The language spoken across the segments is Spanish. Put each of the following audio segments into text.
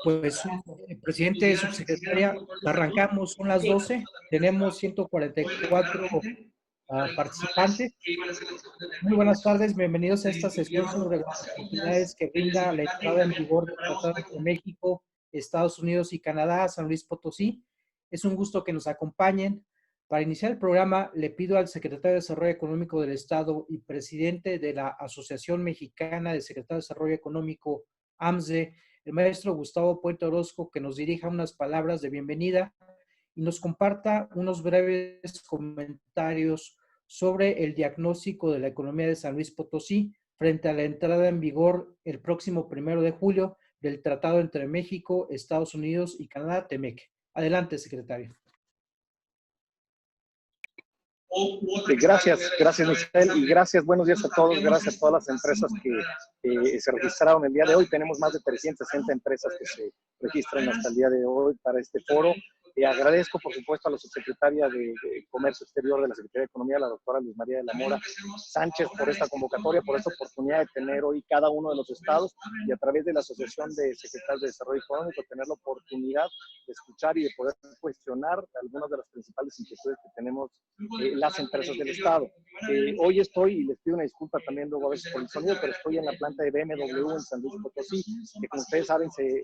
Pues, presidente, subsecretaria, arrancamos, son las 12, tenemos 144 participantes. Muy buenas tardes, bienvenidos a esta sesión sobre las oportunidades que brinda la entrada en vigor del Tratado entre México, Estados Unidos y Canadá, San Luis Potosí. Es un gusto que nos acompañen. Para iniciar el programa, le pido al secretario de Desarrollo Económico del Estado y presidente de la Asociación Mexicana de Secretarios de Desarrollo Económico, AMSDE, el maestro Gustavo Puente Orozco, que nos dirija unas palabras de bienvenida y nos comparta unos breves comentarios sobre el diagnóstico de la economía de San Luis Potosí frente a la entrada en vigor el próximo 1 de julio del Tratado entre México, Estados Unidos y Canadá, TEMEC. Adelante, secretario. Gracias Michelle, y buenos días a todos, gracias a todas las empresas que se registraron el día de hoy. Tenemos más de 360 empresas que se registran hasta el día de hoy para este foro. Agradezco, por supuesto, a la subsecretaria de Comercio Exterior de la Secretaría de Economía, la doctora Luz María de la Mora Sánchez, por esta convocatoria, por esta oportunidad de tener hoy cada uno de los estados y a través de la Asociación de Secretarios de Desarrollo Económico, tener la oportunidad de escuchar y de poder cuestionar algunas de las principales inquietudes que tenemos las empresas del estado. Hoy estoy, y les pido una disculpa también luego a veces por el sonido, pero estoy en la planta de BMW en San Luis Potosí, que como ustedes saben se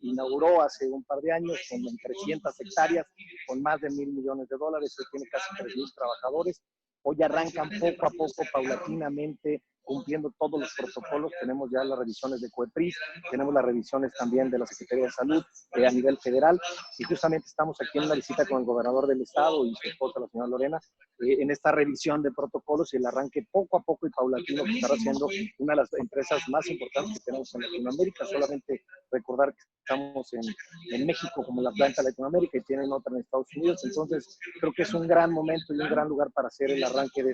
inauguró hace un par de años con 300 hectáreas, con más de $1,000 millones, hoy tiene casi 3,000 trabajadores. Hoy arrancan poco a poco, paulatinamente, cumpliendo todos los protocolos. Tenemos ya las revisiones de COEPRIS, tenemos las revisiones también de la Secretaría de Salud a nivel federal, y justamente estamos aquí en una visita con el gobernador del estado y su esposa, la señora Lorena, en esta revisión de protocolos y el arranque poco a poco y paulatino que estará haciendo una de las empresas más importantes que tenemos en Latinoamérica. Solamente recordar que estamos en México como la planta de Latinoamérica y tienen otra en Estados Unidos. Entonces creo que es un gran momento y un gran lugar para hacer el arranque de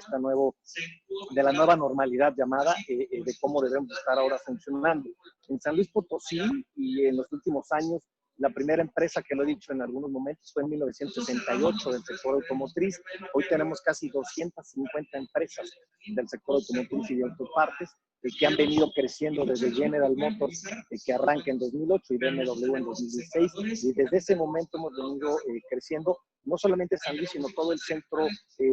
la nueva normalidad llamada, de cómo debemos estar ahora funcionando. En San Luis Potosí y en los últimos años, la primera empresa, que lo he dicho en algunos momentos, fue en 1968 del sector automotriz. Hoy tenemos casi 250 empresas del sector automotriz y de autopartes que han venido creciendo desde General Motors, que arranca en 2008, y BMW en 2016. Y desde ese momento hemos venido creciendo, no solamente San Luis, sino todo el centro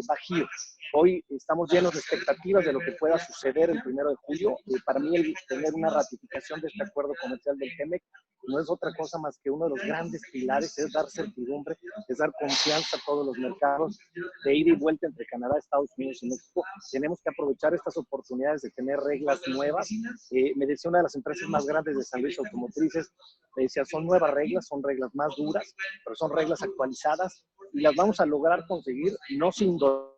bajío. Hoy estamos llenos de expectativas de lo que pueda suceder el 1 de julio. Para mí, el tener una ratificación de este acuerdo comercial del TEMEC no es otra cosa más que uno de los grandes pilares, es dar certidumbre, es dar confianza a todos los mercados de ida y vuelta entre Canadá, Estados Unidos y México. Tenemos que aprovechar estas oportunidades de tener reglas nuevas. Me decía una de las empresas más grandes de San Luis Automotrices, me decía, son nuevas reglas, son reglas más duras, pero son reglas actualizadas y las vamos a lograr conseguir no sin dolor,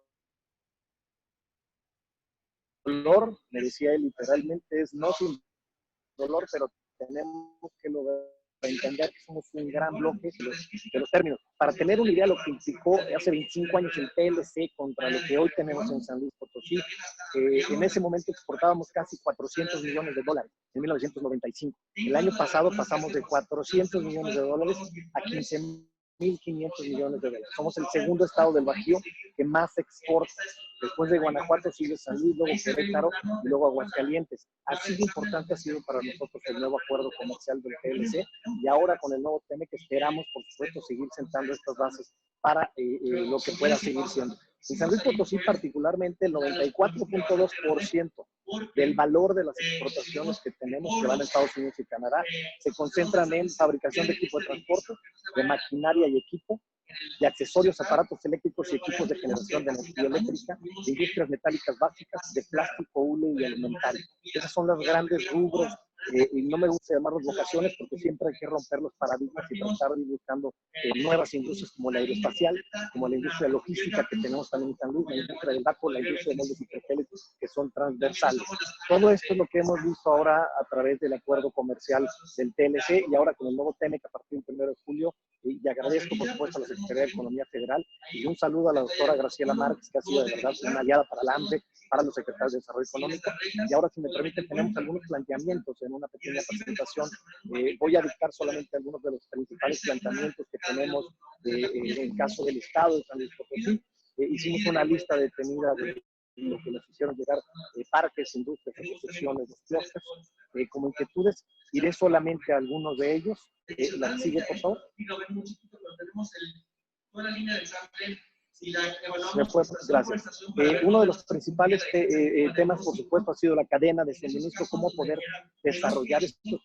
me decía él literalmente, es no sin dolor, pero tenemos que lograr entender que somos un gran bloque de los términos. Para tener una idea de lo que implicó hace 25 años el TLC contra lo que hoy tenemos en San Luis Potosí, en ese momento exportábamos casi $400 millones en 1995. El año pasado pasamos de $400 millones a $15,500 millones. Somos el segundo estado del Bajío que más exporta. Después de Guanajuato sigue San Luis, luego Querétaro y luego Aguascalientes. Así de importante ha sido para nosotros el nuevo acuerdo comercial del TLC, y ahora con el nuevo TEMEC esperamos, por supuesto, seguir sentando estas bases para lo que pueda seguir siendo. En San Luis Potosí particularmente, el 94.2% del valor de las exportaciones que tenemos, que van a Estados Unidos y Canadá, se concentran en fabricación de equipo de transporte, de maquinaria y equipo, de accesorios, aparatos eléctricos y equipos de generación de energía eléctrica, de industrias metálicas básicas, de plástico, hule y alimentario. Esos son los grandes rubros, y no me gusta llamarlos vocaciones porque siempre hay que romper los paradigmas y tratar de ir buscando nuevas industrias como la aeroespacial, como la industria logística que tenemos también en San Luis, la industria del DACO, la industria de moldes y pregeles, que son transversales. Todo esto es lo que hemos visto ahora a través del acuerdo comercial del TLC y ahora con el nuevo TEMEC a partir del 1 de julio. Y agradezco, por supuesto, a la Secretaría de Economía Federal y un saludo a la doctora Graciela Márquez, que ha sido de verdad una aliada para la AMSDE, para los secretarios de Desarrollo Económico. Y ahora, si me permiten, tenemos algunos planteamientos en una pequeña presentación. Voy a dictar solamente algunos de los principales planteamientos que tenemos en caso del Estado de San Luis Potosí. Hicimos una lista detenida de lo que nos hicieron llegar parques, industrias, asociaciones, los clústeres, como inquietudes. Iré solamente a algunos de ellos. La que sigue, por favor. Gracias. Uno de los principales temas, por supuesto, ha sido la cadena de suministro, cómo poder desarrollar estos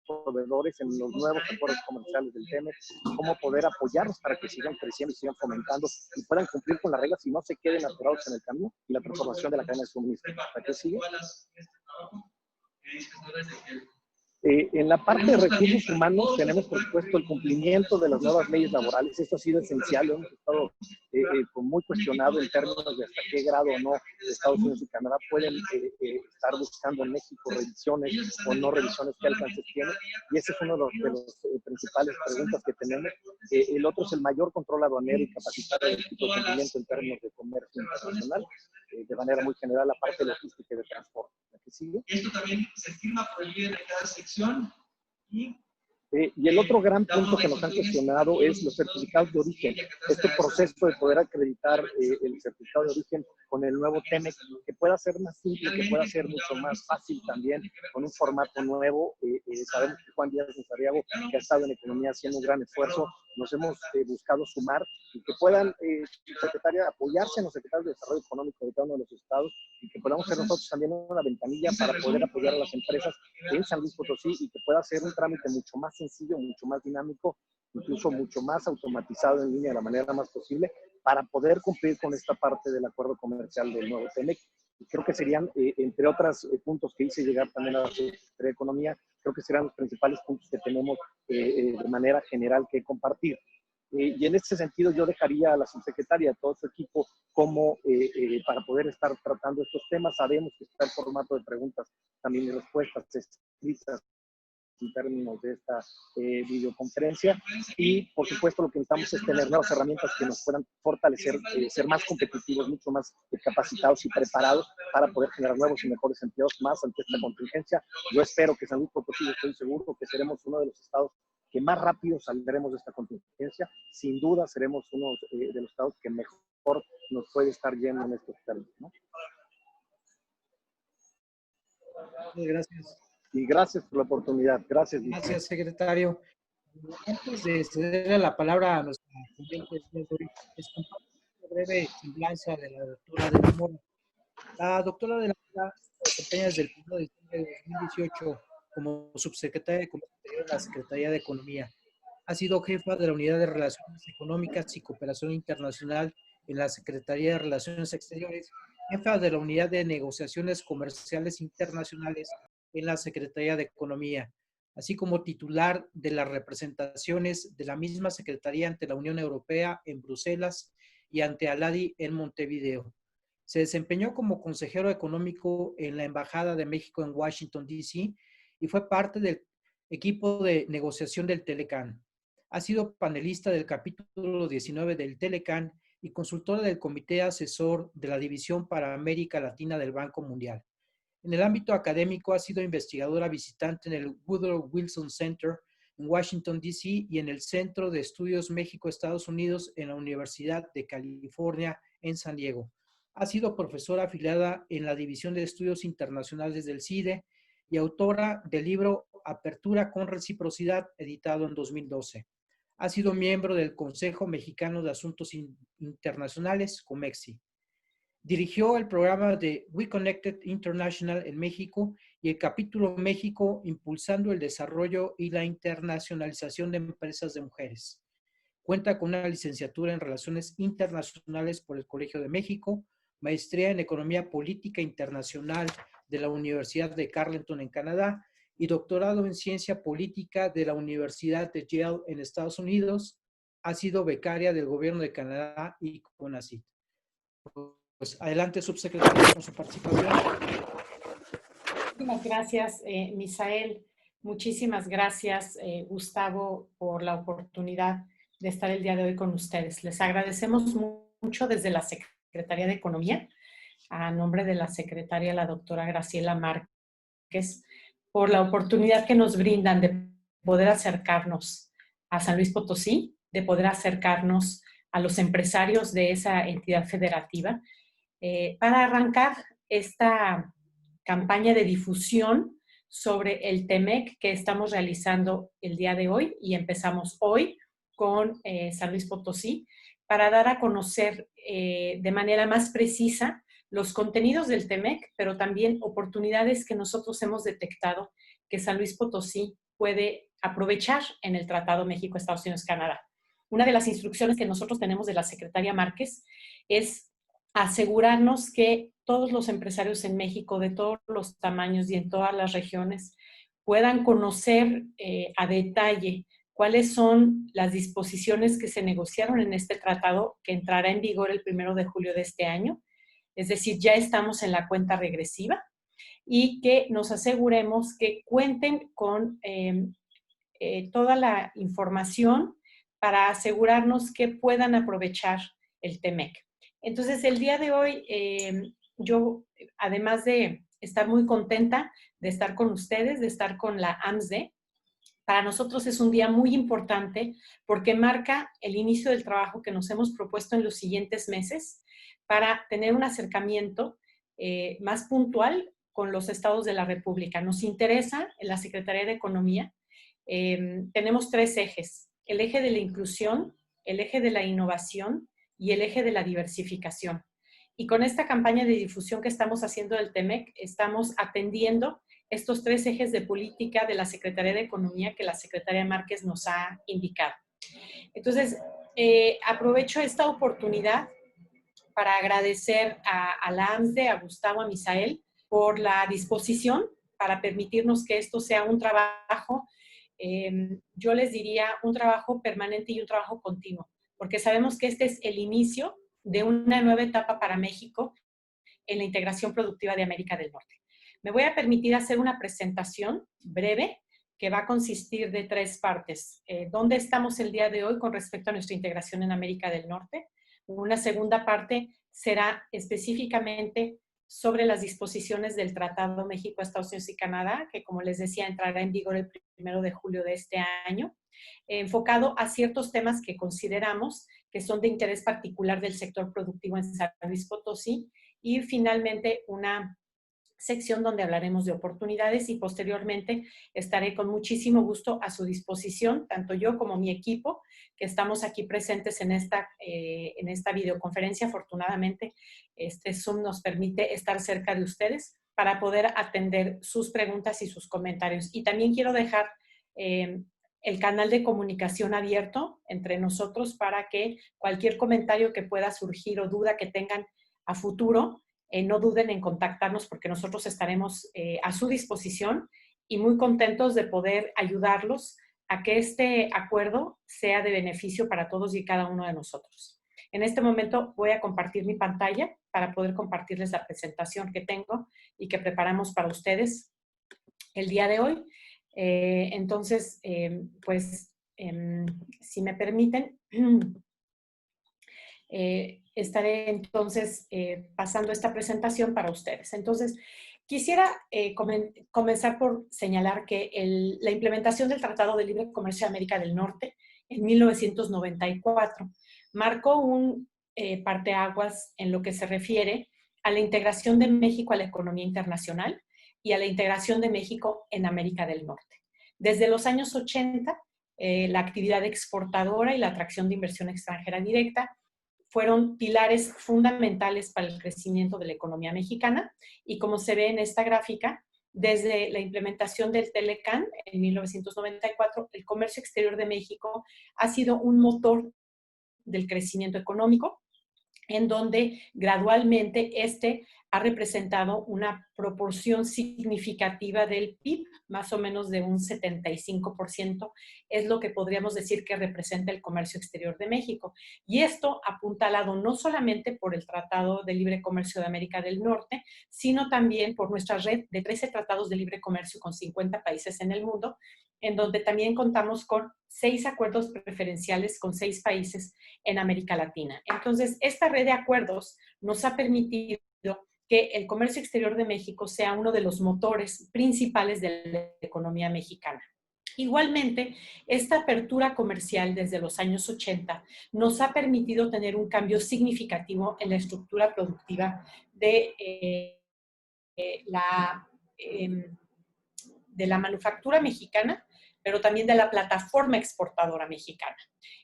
proveedores en los nuevos acuerdos comerciales del TEMEC, cómo poder apoyarlos para que sigan creciendo y sigan fomentando y puedan cumplir con las reglas y no se queden atorados en el camino y la transformación de la cadena de suministro. ¿Para qué sigue? En la parte de recursos humanos tenemos, por supuesto, el cumplimiento de las nuevas leyes laborales. Esto ha sido esencial. Hemos estado muy cuestionado en términos de hasta qué grado o no Estados Unidos y Canadá pueden estar buscando en México revisiones o no revisiones, qué alcances tiene. Y ese es uno de los principales preguntas que tenemos. El otro es el mayor control aduanero y capacitario del tipo de cumplimiento en términos de comercio internacional. De manera muy general, la parte logística y de transporte. ¿Qué sigue? Esto también se firma por el líder de cada sección y el otro gran punto que nos han cuestionado es los certificados de origen. Este proceso de poder acreditar el certificado de origen con el nuevo TEMEC, que pueda ser más simple, que pueda ser mucho más fácil también, con un formato nuevo. Sabemos que Juan Díaz Mazariago, que ha estado en economía haciendo un gran esfuerzo, nos hemos buscado sumar y que puedan, secretaria, apoyarse en los secretarios de Desarrollo Económico de cada uno de los estados y que podamos ser nosotros también una ventanilla para poder apoyar a las empresas en San Luis Potosí y que pueda ser un trámite mucho más sencillo, mucho más dinámico, incluso mucho más automatizado en línea de la manera más posible para poder cumplir con esta parte del acuerdo comercial del nuevo TEMEC. Y creo que serían, entre otros puntos que hice llegar también a la Secretaría de Economía, creo que serán los principales puntos que tenemos de manera general que compartir. Y en este sentido yo dejaría a la subsecretaria, a todo su equipo, como para poder estar tratando estos temas. Sabemos que está el formato de preguntas también y respuestas escritas en términos de esta videoconferencia y por supuesto lo que necesitamos es tener nuevas herramientas que nos puedan fortalecer, ser más competitivos, mucho más capacitados y preparados para poder generar nuevos y mejores empleos más ante esta contingencia. Yo espero que San Luis Potosí, estoy seguro que seremos uno de los estados que más rápido saldremos de esta contingencia. Sin duda seremos uno de los estados que mejor nos puede estar yendo en estos términos, ¿no? Gracias. Y gracias por la oportunidad. Gracias. Gracias, secretario. Antes de cederle la palabra a nuestra cliente, les comparto una breve semblanza de la doctora de la Mora. La doctora de la Mora se desempeña desde el 1 de diciembre de 2018 como subsecretaria de Comercio Exterior en la Secretaría de Economía. Ha sido jefa de la Unidad de Relaciones Económicas y Cooperación Internacional en la Secretaría de Relaciones Exteriores, jefa de la Unidad de Negociaciones Comerciales Internacionales en la Secretaría de Economía, así como titular de las representaciones de la misma Secretaría ante la Unión Europea en Bruselas y ante ALADI en Montevideo. Se desempeñó como consejero económico en la Embajada de México en Washington, D.C. y fue parte del equipo de negociación del Telecan. Ha sido panelista del capítulo 19 del Telecan y consultora del Comité Asesor de la División para América Latina del Banco Mundial. En el ámbito académico ha sido investigadora visitante en el Woodrow Wilson Center en Washington, D.C. y en el Centro de Estudios México-Estados Unidos en la Universidad de California en San Diego. Ha sido profesora afiliada en la División de Estudios Internacionales del CIDE y autora del libro Apertura con Reciprocidad, editado en 2012. Ha sido miembro del Consejo Mexicano de Asuntos Internacionales, COMEXI. Dirigió el programa de We Connected International en México y el capítulo México, impulsando el desarrollo y la internacionalización de empresas de mujeres. Cuenta con una licenciatura en Relaciones Internacionales por el Colegio de México, maestría en Economía Política Internacional de la Universidad de Carleton en Canadá y doctorado en Ciencia Política de la Universidad de Yale en Estados Unidos. Ha sido becaria del Gobierno de Canadá y CONACYT. Pues adelante, subsecretario, con su participación. Muchísimas gracias, Misael. Muchísimas gracias, Gustavo, por la oportunidad de estar el día de hoy con ustedes. Les agradecemos mucho desde la Secretaría de Economía, a nombre de la secretaria, la doctora Graciela Márquez, por la oportunidad que nos brindan de poder acercarnos a San Luis Potosí, de poder acercarnos a los empresarios de esa entidad federativa. para arrancar esta campaña de difusión sobre el TEMEC que estamos realizando el día de hoy y empezamos hoy con San Luis Potosí para dar a conocer de manera más precisa los contenidos del TEMEC, pero también oportunidades que nosotros hemos detectado que San Luis Potosí puede aprovechar en el Tratado México-Estados Unidos-Canadá. Una de las instrucciones que nosotros tenemos de la secretaria Márquez es asegurarnos que todos los empresarios en México, de todos los tamaños y en todas las regiones, puedan conocer a detalle cuáles son las disposiciones que se negociaron en este tratado que entrará en vigor el 1 de julio de este año. Es decir, ya estamos en la cuenta regresiva y que nos aseguremos que cuenten con toda la información para asegurarnos que puedan aprovechar el TEMEC. Entonces, el día de hoy, yo, además de estar muy contenta de estar con ustedes, de estar con la AMSDE, para nosotros es un día muy importante porque marca el inicio del trabajo que nos hemos propuesto en los siguientes meses para tener un acercamiento más puntual con los estados de la República. Nos interesa en la Secretaría de Economía, tenemos 3 ejes: el eje de la inclusión, el eje de la innovación y el eje de la diversificación. Y con esta campaña de difusión que estamos haciendo del TEMEC, estamos atendiendo estos 3 ejes de política de la Secretaría de Economía que la secretaria Márquez nos ha indicado. Entonces, aprovecho esta oportunidad para agradecer a la AMSDE, a Gustavo, a Misael, por la disposición para permitirnos que esto sea un trabajo, yo les diría, un trabajo permanente y un trabajo continuo, porque sabemos que este es el inicio de una nueva etapa para México en la integración productiva de América del Norte. Me voy a permitir hacer una presentación breve que va a consistir de 3 partes. ¿Dónde estamos el día de hoy con respecto a nuestra integración en América del Norte? Una segunda parte será específicamente sobre las disposiciones del Tratado México, Estados Unidos y Canadá, que como les decía entrará en vigor el 1 de julio de este año, enfocado a ciertos temas que consideramos que son de interés particular del sector productivo en San Luis Potosí, y finalmente una sección donde hablaremos de oportunidades y posteriormente estaré con muchísimo gusto a su disposición, tanto yo como mi equipo, que estamos aquí presentes en esta videoconferencia. Afortunadamente, este Zoom nos permite estar cerca de ustedes para poder atender sus preguntas y sus comentarios. Y también quiero dejar el canal de comunicación abierto entre nosotros para que cualquier comentario que pueda surgir o duda que tengan a futuro, no duden en contactarnos porque nosotros estaremos a su disposición y muy contentos de poder ayudarlos a que este acuerdo sea de beneficio para todos y cada uno de nosotros. En este momento voy a compartir mi pantalla para poder compartirles la presentación que tengo y que preparamos para ustedes el día de hoy. Entonces, si me permiten, estaré entonces pasando esta presentación para ustedes. Entonces, quisiera comenzar por señalar que la implementación del Tratado de Libre Comercio de América del Norte en 1994 marcó un parteaguas en lo que se refiere a la integración de México a la economía internacional y a la integración de México en América del Norte. Desde los años 80, la actividad exportadora y la atracción de inversión extranjera directa fueron pilares fundamentales para el crecimiento de la economía mexicana y como se ve en esta gráfica, desde la implementación del TELECAN en 1994, el comercio exterior de México ha sido un motor del crecimiento económico, en donde gradualmente ha representado una proporción significativa del PIB, más o menos de un 75%, es lo que podríamos decir que representa el comercio exterior de México. Y esto apuntalado no solamente por el Tratado de Libre Comercio de América del Norte, sino también por nuestra red de 13 tratados de libre comercio con 50 países en el mundo, en donde también contamos con 6 acuerdos preferenciales con 6 países en América Latina. Entonces, esta red de acuerdos nos ha permitido que el comercio exterior de México sea uno de los motores principales de la economía mexicana. Igualmente, esta apertura comercial desde los años 80 nos ha permitido tener un cambio significativo en la estructura productiva la, eh, de la manufactura mexicana, pero también de la plataforma exportadora mexicana.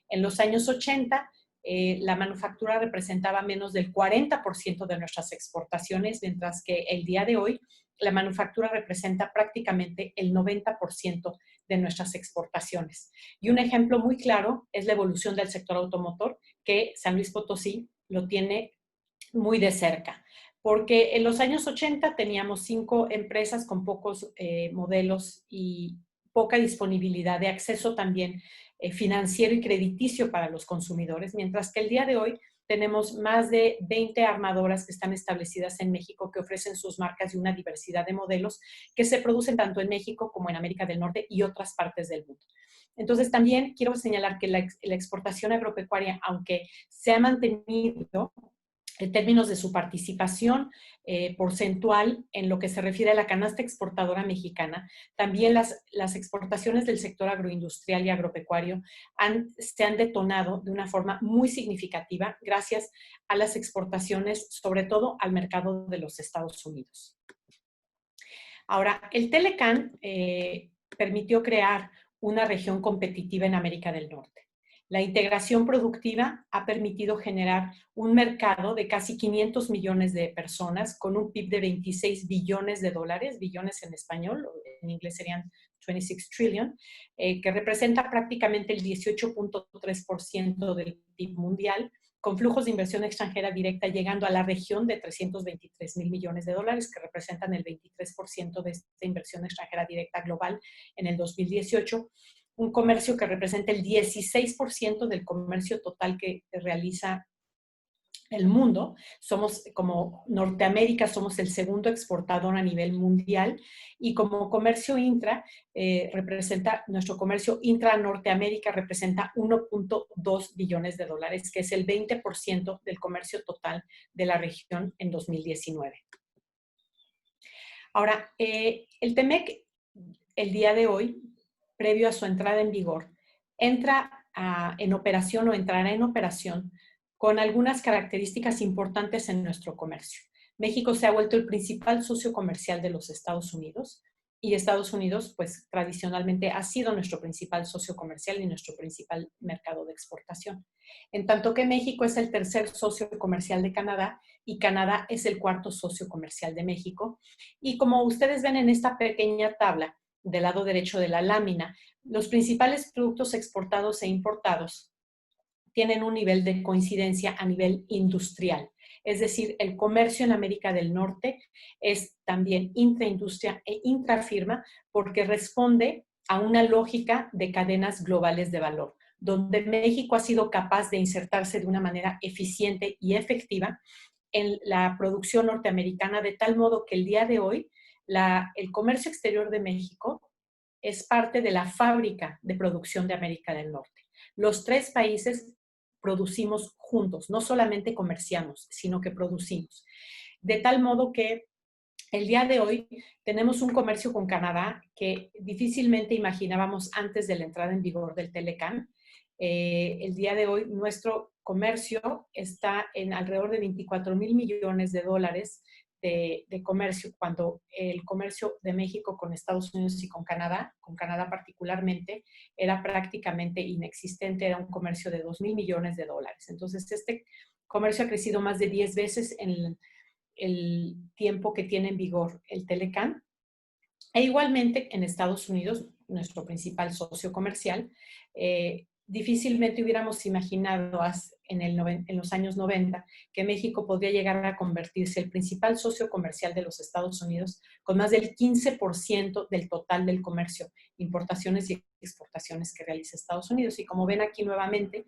En los años 80, la manufactura representaba menos del 40% de nuestras exportaciones, mientras que el día de hoy la manufactura representa prácticamente el 90% de nuestras exportaciones. Y un ejemplo muy claro es la evolución del sector automotor, que San Luis Potosí lo tiene muy de cerca. Porque en los años 80 teníamos 5 empresas con pocos modelos y poca disponibilidad de acceso también financiero y crediticio para los consumidores, mientras que el día de hoy tenemos más de 20 armadoras que están establecidas en México que ofrecen sus marcas y una diversidad de modelos que se producen tanto en México como en América del Norte y otras partes del mundo. Entonces, también quiero señalar que la exportación agropecuaria, aunque se ha mantenido en términos de su participación porcentual en lo que se refiere a la canasta exportadora mexicana, también las exportaciones del sector agroindustrial y agropecuario se han detonado de una forma muy significativa gracias a las exportaciones, sobre todo al mercado de los Estados Unidos. Ahora, el Telecán permitió crear una región competitiva en América del Norte. La integración productiva ha permitido generar un mercado de casi 500 millones de personas con un PIB de 26 billones de dólares, billones en español, en inglés serían 26 trillion, que representa prácticamente el 18.3% del PIB mundial, con flujos de inversión extranjera directa llegando a la región de 323 mil millones de dólares, que representan el 23% de esta inversión extranjera directa global en el 2018. Un comercio que representa el 16% del comercio total que realiza el mundo. Somos, como Norteamérica, somos el segundo exportador a nivel mundial y como comercio intra, nuestro comercio intra-Norteamérica representa 1.2 billones de dólares, que es el 20% del comercio total de la región en 2019. Ahora, el TEMEC, el día de hoy, previo a su entrada en vigor, entra en operación o entrará en operación con algunas características importantes en nuestro comercio. México se ha vuelto el principal socio comercial de los Estados Unidos y Estados Unidos, pues tradicionalmente ha sido nuestro principal socio comercial y nuestro principal mercado de exportación. En tanto que México es el tercer socio comercial de Canadá y Canadá es el cuarto socio comercial de México. Y como ustedes ven en esta pequeña tabla, del lado derecho de la lámina, los principales productos exportados e importados tienen un nivel de coincidencia a nivel industrial. Es decir, el comercio en América del Norte es también intraindustria e intrafirma porque responde a una lógica de cadenas globales de valor, donde México ha sido capaz de insertarse de una manera eficiente y efectiva en la producción norteamericana, de tal modo que el día de hoy el comercio exterior de México es parte de la fábrica de producción de América del Norte. Los 3 países producimos juntos, no solamente comerciamos, sino que producimos. De tal modo que el día de hoy tenemos un comercio con Canadá que difícilmente imaginábamos antes de la entrada en vigor del Telecán. El día de hoy nuestro comercio está en alrededor de 24 mil millones de dólares de comercio, cuando el comercio de México con Estados Unidos y con Canadá particularmente, era prácticamente inexistente, era un comercio de 2 mil millones de dólares. Entonces, este comercio ha crecido más de 10 veces en el tiempo que tiene en vigor el Telecán. E igualmente en Estados Unidos, nuestro principal socio comercial, difícilmente hubiéramos imaginado en los años 90 que México podría llegar a convertirse el principal socio comercial de los Estados Unidos con más del 15% del total del comercio, importaciones y exportaciones que realiza Estados Unidos. Y como ven aquí nuevamente,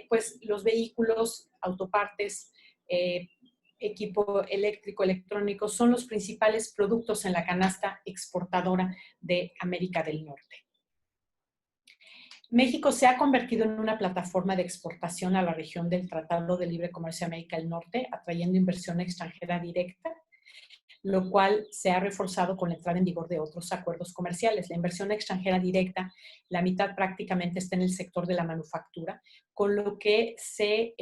pues los vehículos, autopartes, equipo eléctrico, electrónico, son los principales productos en la canasta exportadora de América del Norte. México se ha convertido en una plataforma de exportación a la región del Tratado de Libre Comercio de América del Norte, atrayendo inversión extranjera directa. lo cual se ha reforzado con la entrada en vigor de otros acuerdos comerciales. La inversión extranjera directa, la mitad prácticamente está en el sector de la manufactura, con lo que se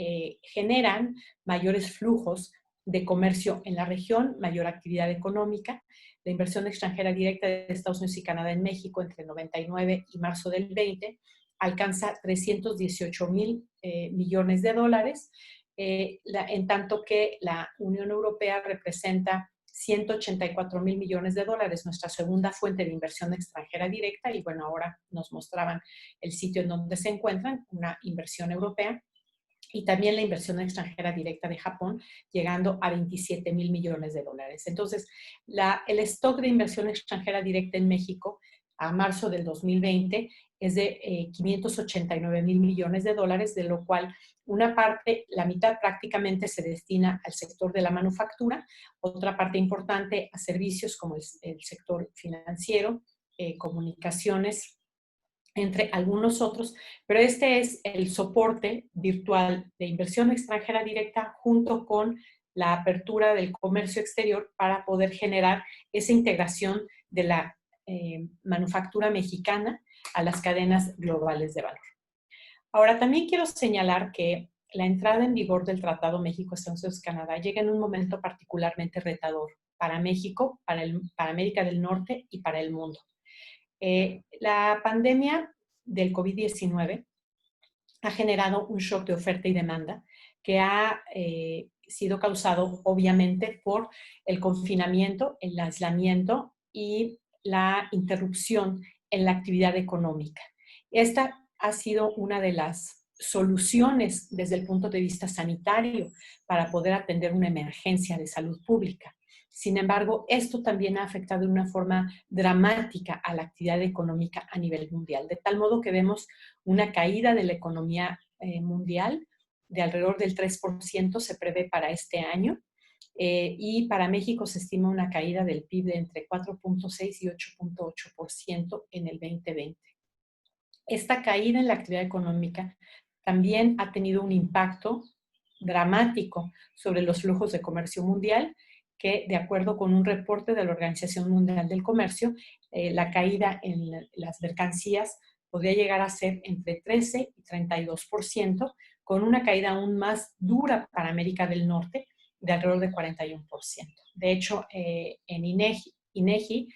generan mayores flujos de comercio en la región, mayor actividad económica. La inversión extranjera directa de Estados Unidos y Canadá en México entre 99 y marzo del 20 alcanza 318,000 millones de dólares, en tanto que la Unión Europea representa 184,000 millones de dólares, nuestra segunda fuente de inversión extranjera directa, y bueno, ahora nos mostraban el sitio en donde se encuentran, una inversión europea, y también la inversión extranjera directa de Japón, llegando a 27,000 millones de dólares. Entonces, el stock de inversión extranjera directa en México a marzo del 2020 es de 589,000 millones de dólares, de lo cual una parte, la mitad prácticamente se destina al sector de la manufactura, otra parte importante a servicios como el sector financiero, comunicaciones, entre algunos otros, pero este es el soporte virtual de inversión extranjera directa junto con la apertura del comercio exterior para poder generar esa integración de la manufactura mexicana a las cadenas globales de valor. Ahora, también quiero señalar que la entrada en vigor del Tratado México-Estados Unidos-Canadá llega en un momento particularmente retador para México, para América del Norte y para el mundo. La pandemia del COVID-19 ha generado un shock de oferta y demanda que ha sido causado obviamente por el confinamiento, el aislamiento y la interrupción en la actividad económica. Esta ha sido una de las soluciones desde el punto de vista sanitario para poder atender una emergencia de salud pública. Sin embargo, esto también ha afectado de una forma dramática a la actividad económica a nivel mundial, de tal modo que vemos una caída de la economía mundial de alrededor del 3% se prevé para este año, y para México se estima una caída del PIB de entre 4.6 y 8.8% en el 2020. Esta caída en la actividad económica también ha tenido un impacto dramático sobre los flujos de comercio mundial, que de acuerdo con un reporte de la Organización Mundial del Comercio, la caída en las mercancías podría llegar a ser entre 13 y 32%, con una caída aún más dura para América del Norte de alrededor de 41%. De hecho, en INEGI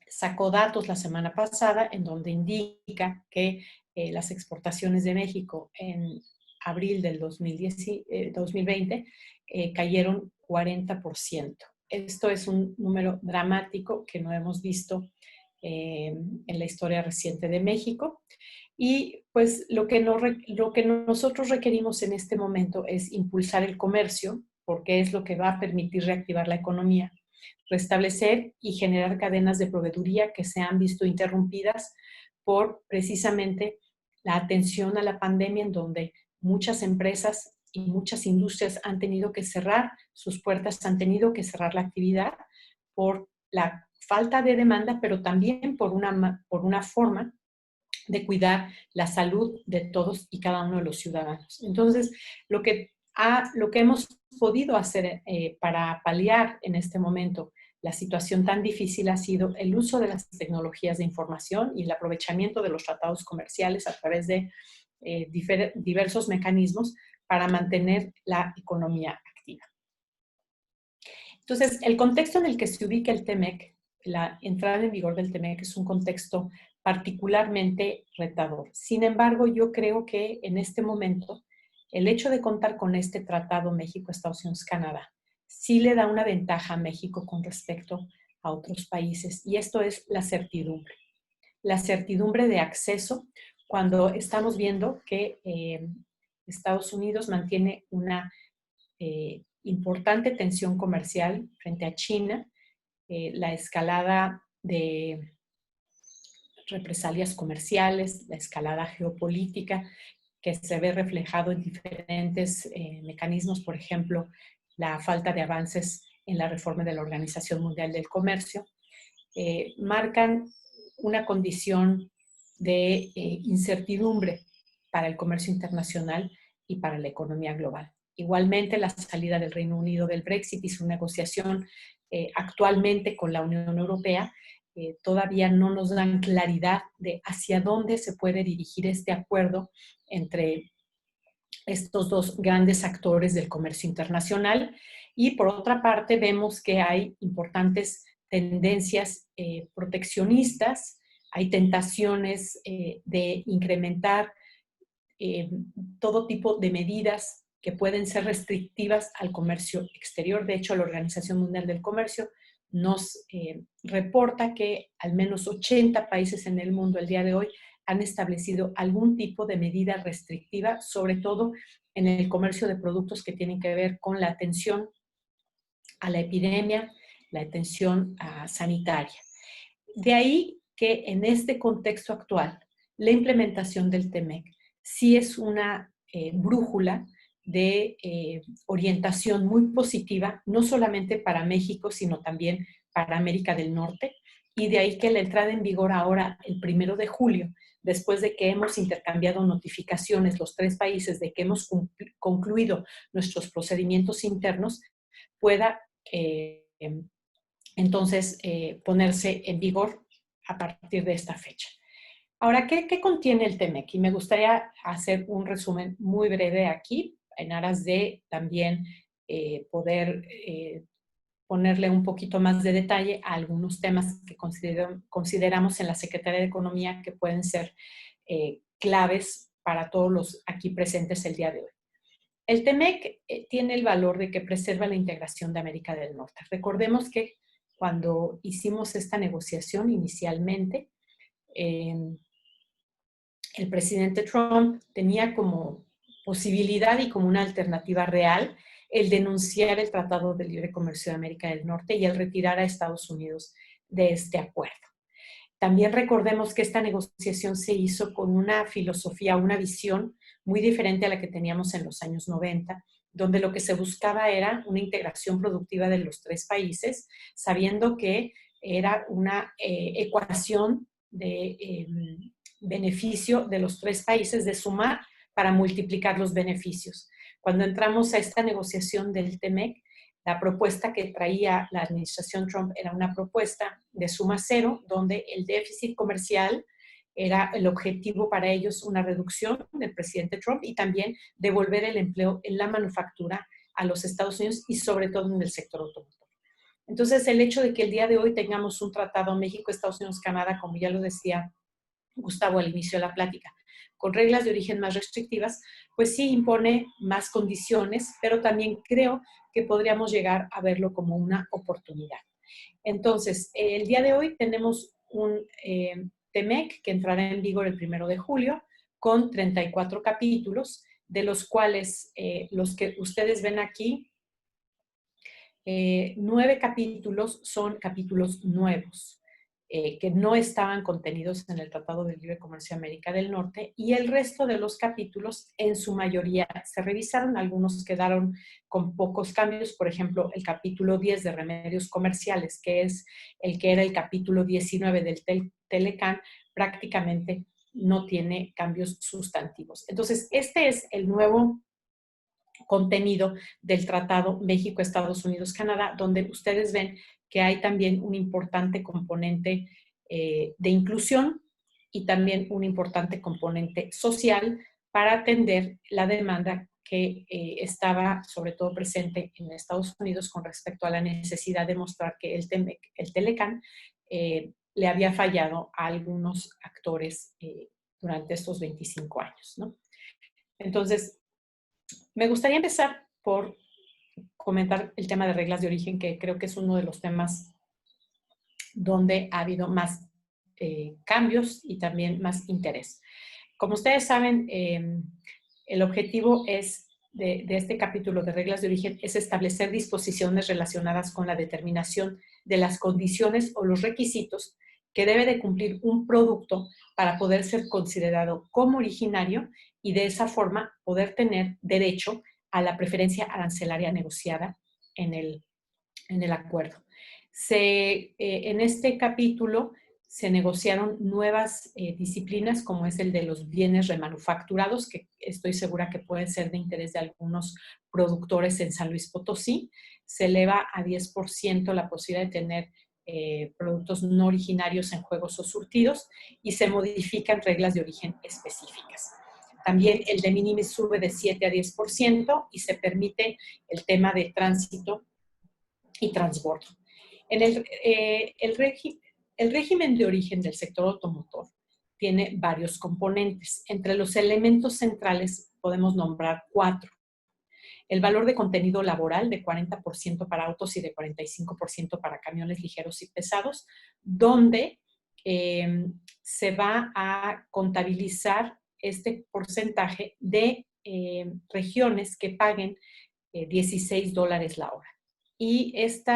sacó datos la semana pasada en donde indica que las exportaciones de México en abril del 2020 cayeron 40%. Esto es un número dramático que no hemos visto en la historia reciente de México. Y pues lo que nosotros requerimos en este momento es impulsar el comercio, porque es lo que va a permitir reactivar la economía, restablecer y generar cadenas de proveeduría que se han visto interrumpidas por precisamente la atención a la pandemia, en donde muchas empresas y muchas industrias han tenido que cerrar sus puertas, han tenido que cerrar la actividad por la falta de demanda, pero también por una forma de cuidar la salud de todos y cada uno de los ciudadanos. Entonces, lo que hemos podido hacer para paliar en este momento la situación tan difícil ha sido el uso de las tecnologías de información y el aprovechamiento de los tratados comerciales a través de diversos mecanismos para mantener la economía activa. Entonces, el contexto en el que se ubica el TEMEC, la entrada en vigor del TEMEC, es un contexto particularmente retador. Sin embargo, yo creo que en este momento el hecho de contar con este tratado México, Estados Unidos, Canadá, sí le da una ventaja a México con respecto a otros países, y esto es la certidumbre. La certidumbre de acceso cuando estamos viendo que Estados Unidos mantiene una importante tensión comercial frente a China, la escalada de represalias comerciales, la escalada geopolítica que se ve reflejado en diferentes mecanismos, por ejemplo, la falta de avances en la reforma de la Organización Mundial del Comercio, marcan una condición de incertidumbre para el comercio internacional y para la economía global. Igualmente, la salida del Reino Unido del Brexit y su negociación actualmente con la Unión Europea todavía no nos dan claridad de hacia dónde se puede dirigir este acuerdo entre estos dos grandes actores del comercio internacional. Y por otra parte, vemos que hay importantes tendencias proteccionistas, hay tentaciones de incrementar todo tipo de medidas que pueden ser restrictivas al comercio exterior. De hecho, la Organización Mundial del Comercio nos reporta que al menos 80 países en el mundo el día de hoy han establecido algún tipo de medida restrictiva, sobre todo en el comercio de productos que tienen que ver con la atención a la epidemia, la atención sanitaria. De ahí que en este contexto actual, la implementación del TEMEC sí es una brújula de orientación muy positiva, no solamente para México, sino también para América del Norte, y de ahí que la entrada en vigor ahora, el 1 de julio, después de que hemos intercambiado notificaciones los 3 países de que hemos concluido nuestros procedimientos internos, pueda entonces ponerse en vigor a partir de esta fecha. Ahora, ¿qué contiene el TEMEC? Y me gustaría hacer un resumen muy breve aquí, en aras de también poder ponerle un poquito más de detalle a algunos temas que consideramos en la Secretaría de Economía que pueden ser claves para todos los aquí presentes el día de hoy. El TEMEC tiene el valor de que preserva la integración de América del Norte. Recordemos que cuando hicimos esta negociación inicialmente, el presidente Trump tenía como posibilidad y como una alternativa real el denunciar el Tratado de Libre Comercio de América del Norte y el retirar a Estados Unidos de este acuerdo. También recordemos que esta negociación se hizo con una filosofía, una visión muy diferente a la que teníamos en los años 90, donde lo que se buscaba era una integración productiva de los 3 países, sabiendo que era una ecuación de beneficio de los 3 países, de sumar para multiplicar los beneficios. Cuando entramos a esta negociación del TEMEC, la propuesta que traía la administración Trump era una propuesta de suma cero, donde el déficit comercial era el objetivo para ellos, una reducción del presidente Trump y también devolver el empleo en la manufactura a los Estados Unidos y sobre todo en el sector automotor. Entonces, el hecho de que el día de hoy tengamos un tratado México, Estados Unidos, Canadá, como ya lo decía Gustavo al inicio de la plática, con reglas de origen más restrictivas, pues sí impone más condiciones, pero también creo que podríamos llegar a verlo como una oportunidad. Entonces, el día de hoy tenemos un TEMEC que entrará en vigor el 1 de julio con 34 capítulos, de los cuales los que ustedes ven aquí, 9 capítulos son capítulos nuevos. Que no estaban contenidos en el Tratado de Libre Comercio de América del Norte, y el resto de los capítulos, en su mayoría, se revisaron, algunos quedaron con pocos cambios, por ejemplo, el capítulo 10 de remedios comerciales, que es el que era el capítulo 19 del Telecan, prácticamente no tiene cambios sustantivos. Entonces, este es el nuevo contenido del Tratado México, Estados Unidos, Canadá, donde ustedes ven que hay también un importante componente de inclusión y también un importante componente social para atender la demanda que estaba sobre todo presente en Estados Unidos con respecto a la necesidad de mostrar que el Telecan le había fallado a algunos actores durante estos 25 años, ¿no? Entonces, me gustaría empezar por comentar el tema de reglas de origen, que creo que es uno de los temas donde ha habido más cambios y también más interés. Como ustedes saben, el objetivo de este capítulo de reglas de origen es establecer disposiciones relacionadas con la determinación de las condiciones o los requisitos que debe de cumplir un producto para poder ser considerado como originario y de esa forma poder tener derecho a la preferencia arancelaria negociada en el acuerdo. En este capítulo se negociaron nuevas disciplinas, como es el de los bienes remanufacturados, que estoy segura que pueden ser de interés de algunos productores en San Luis Potosí. Se eleva a 10% la posibilidad de tener productos no originarios en juegos o surtidos y se modifican reglas de origen específicas. También el de minimis sube de 7 a 10% y se permite el tema de tránsito y transbordo. En el régimen de origen del sector automotor tiene varios componentes. Entre los elementos centrales podemos nombrar 4. El valor de contenido laboral de 40% para autos y de 45% para camiones ligeros y pesados, donde se va a contabilizar este porcentaje de regiones que paguen $16 la hora. Y este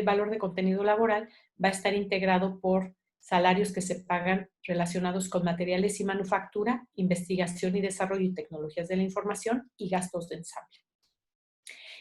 valor de contenido laboral va a estar integrado por salarios que se pagan relacionados con materiales y manufactura, investigación y desarrollo y tecnologías de la información y gastos de ensamble.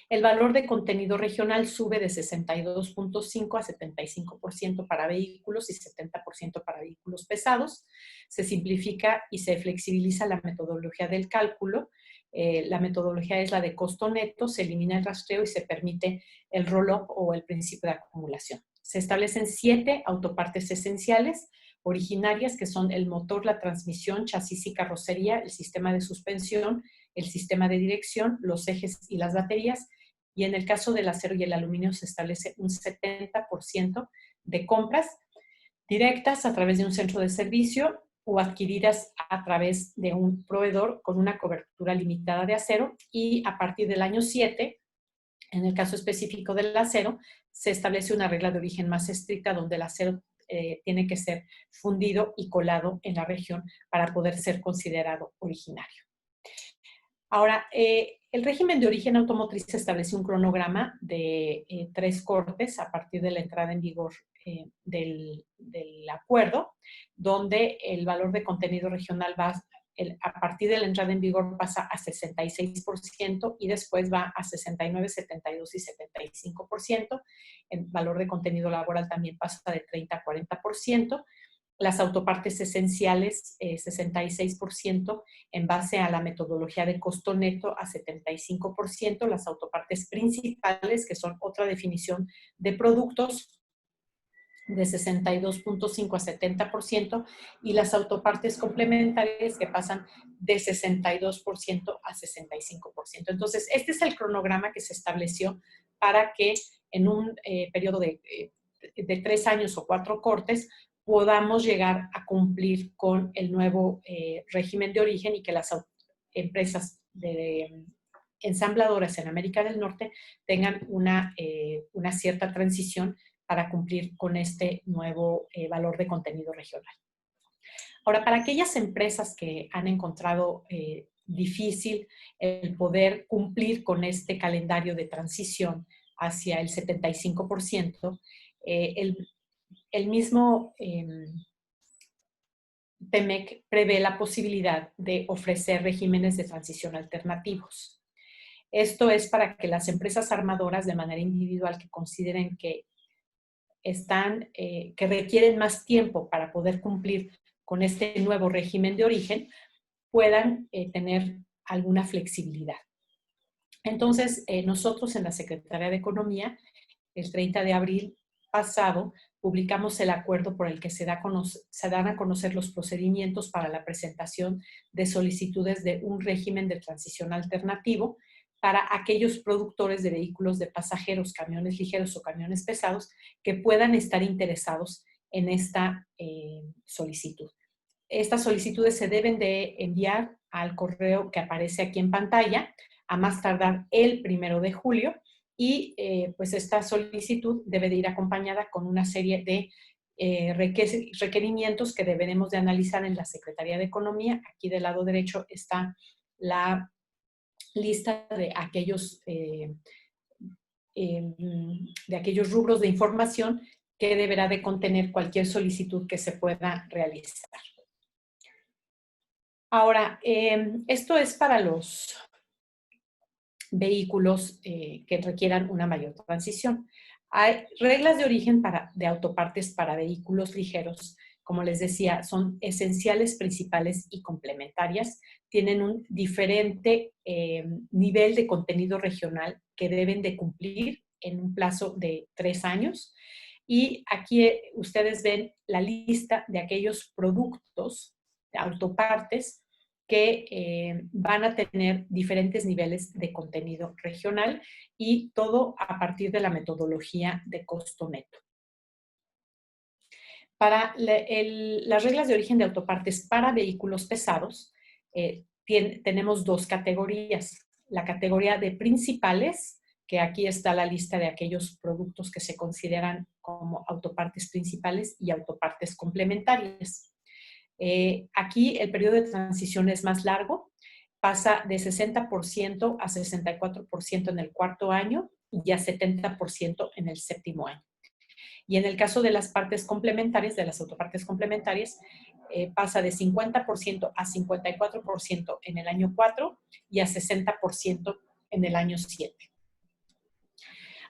El valor de contenido regional sube de 62.5 a 75% para vehículos y 70% para vehículos pesados. Se simplifica y se flexibiliza la metodología del cálculo. La metodología es la de costo neto, se elimina el rastreo y se permite el roll-up o el principio de acumulación. Se establecen 7 autopartes esenciales originarias, que son el motor, la transmisión, chasis y carrocería, el sistema de suspensión, el sistema de dirección, los ejes y las baterías. Y en el caso del acero y el aluminio se establece un 70% de compras directas a través de un centro de servicio o adquiridas a través de un proveedor con una cobertura limitada de acero, y a partir del año 7, en el caso específico del acero, se establece una regla de origen más estricta donde el acero tiene que ser fundido y colado en la región para poder ser considerado originario. Ahora, el régimen de origen automotriz establece un cronograma de 3 cortes a partir de la entrada en vigor del acuerdo, donde el valor de contenido regional va a partir de la entrada en vigor pasa a 66% y después va a 69, 72 y 75%. El valor de contenido laboral también pasa de 30 a 40%. Las autopartes esenciales, 66% en base a la metodología de costo neto a 75%. Las autopartes principales, que son otra definición de productos, de 62.5 a 70%, y las autopartes complementarias que pasan de 62% a 65%. Entonces, este es el cronograma que se estableció para que en un periodo de 3 años o 4 cortes podamos llegar a cumplir con el nuevo régimen de origen y que las empresas ensambladoras en América del Norte tengan una cierta transición para cumplir con este nuevo valor de contenido regional. Ahora, para aquellas empresas que han encontrado difícil el poder cumplir con este calendario de transición hacia el 75%, el mismo TEMEC prevé la posibilidad de ofrecer regímenes de transición alternativos. Esto es para que las empresas armadoras de manera individual que consideren que que requieren más tiempo para poder cumplir con este nuevo régimen de origen, puedan tener alguna flexibilidad. Entonces, nosotros en la Secretaría de Economía, el 30 de abril pasado, publicamos el acuerdo por el que se dan a conocer los procedimientos para la presentación de solicitudes de un régimen de transición alternativo para aquellos productores de vehículos de pasajeros, camiones ligeros o camiones pesados que puedan estar interesados en esta solicitud. Estas solicitudes se deben de enviar al correo que aparece aquí en pantalla a más tardar el 1 de julio y pues esta solicitud debe de ir acompañada con una serie de requerimientos que deberemos de analizar en la Secretaría de Economía. Aquí del lado derecho está la lista de aquellos rubros de información que deberá de contener cualquier solicitud que se pueda realizar. Ahora, esto es para los vehículos que requieran una mayor transición. Hay reglas de origen de autopartes para vehículos ligeros como les decía, son esenciales, principales y complementarias. Tienen un diferente nivel de contenido regional que deben de cumplir en un plazo de 3 años. Y aquí ustedes ven la lista de aquellos productos, de autopartes, que van a tener diferentes niveles de contenido regional y todo a partir de la metodología de costo neto. Para las reglas de origen de autopartes para vehículos pesados, tenemos 2 categorías. La categoría de principales, que aquí está la lista de aquellos productos que se consideran como autopartes principales y autopartes complementarias. Aquí el periodo de transición es más largo, pasa de 60% a 64% en el 4.º año y a 70% en el 7.º año. Y en el caso de las partes complementarias, de las autopartes complementarias, pasa de 50% a 54% en el año 4 y a 60% en el año 7.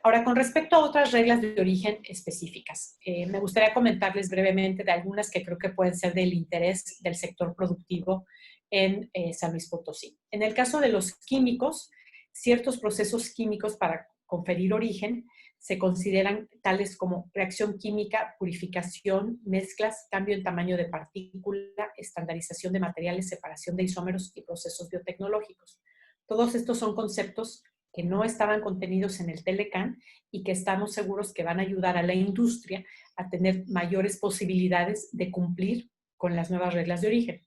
Ahora, con respecto a otras reglas de origen específicas, me gustaría comentarles brevemente de algunas que creo que pueden ser del interés del sector productivo en San Luis Potosí. En el caso de los químicos, ciertos procesos químicos para conferir origen se consideran tales como reacción química, purificación, mezclas, cambio en tamaño de partícula, estandarización de materiales, separación de isómeros y procesos biotecnológicos. Todos estos son conceptos que no estaban contenidos en el Telecán y que estamos seguros que van a ayudar a la industria a tener mayores posibilidades de cumplir con las nuevas reglas de origen.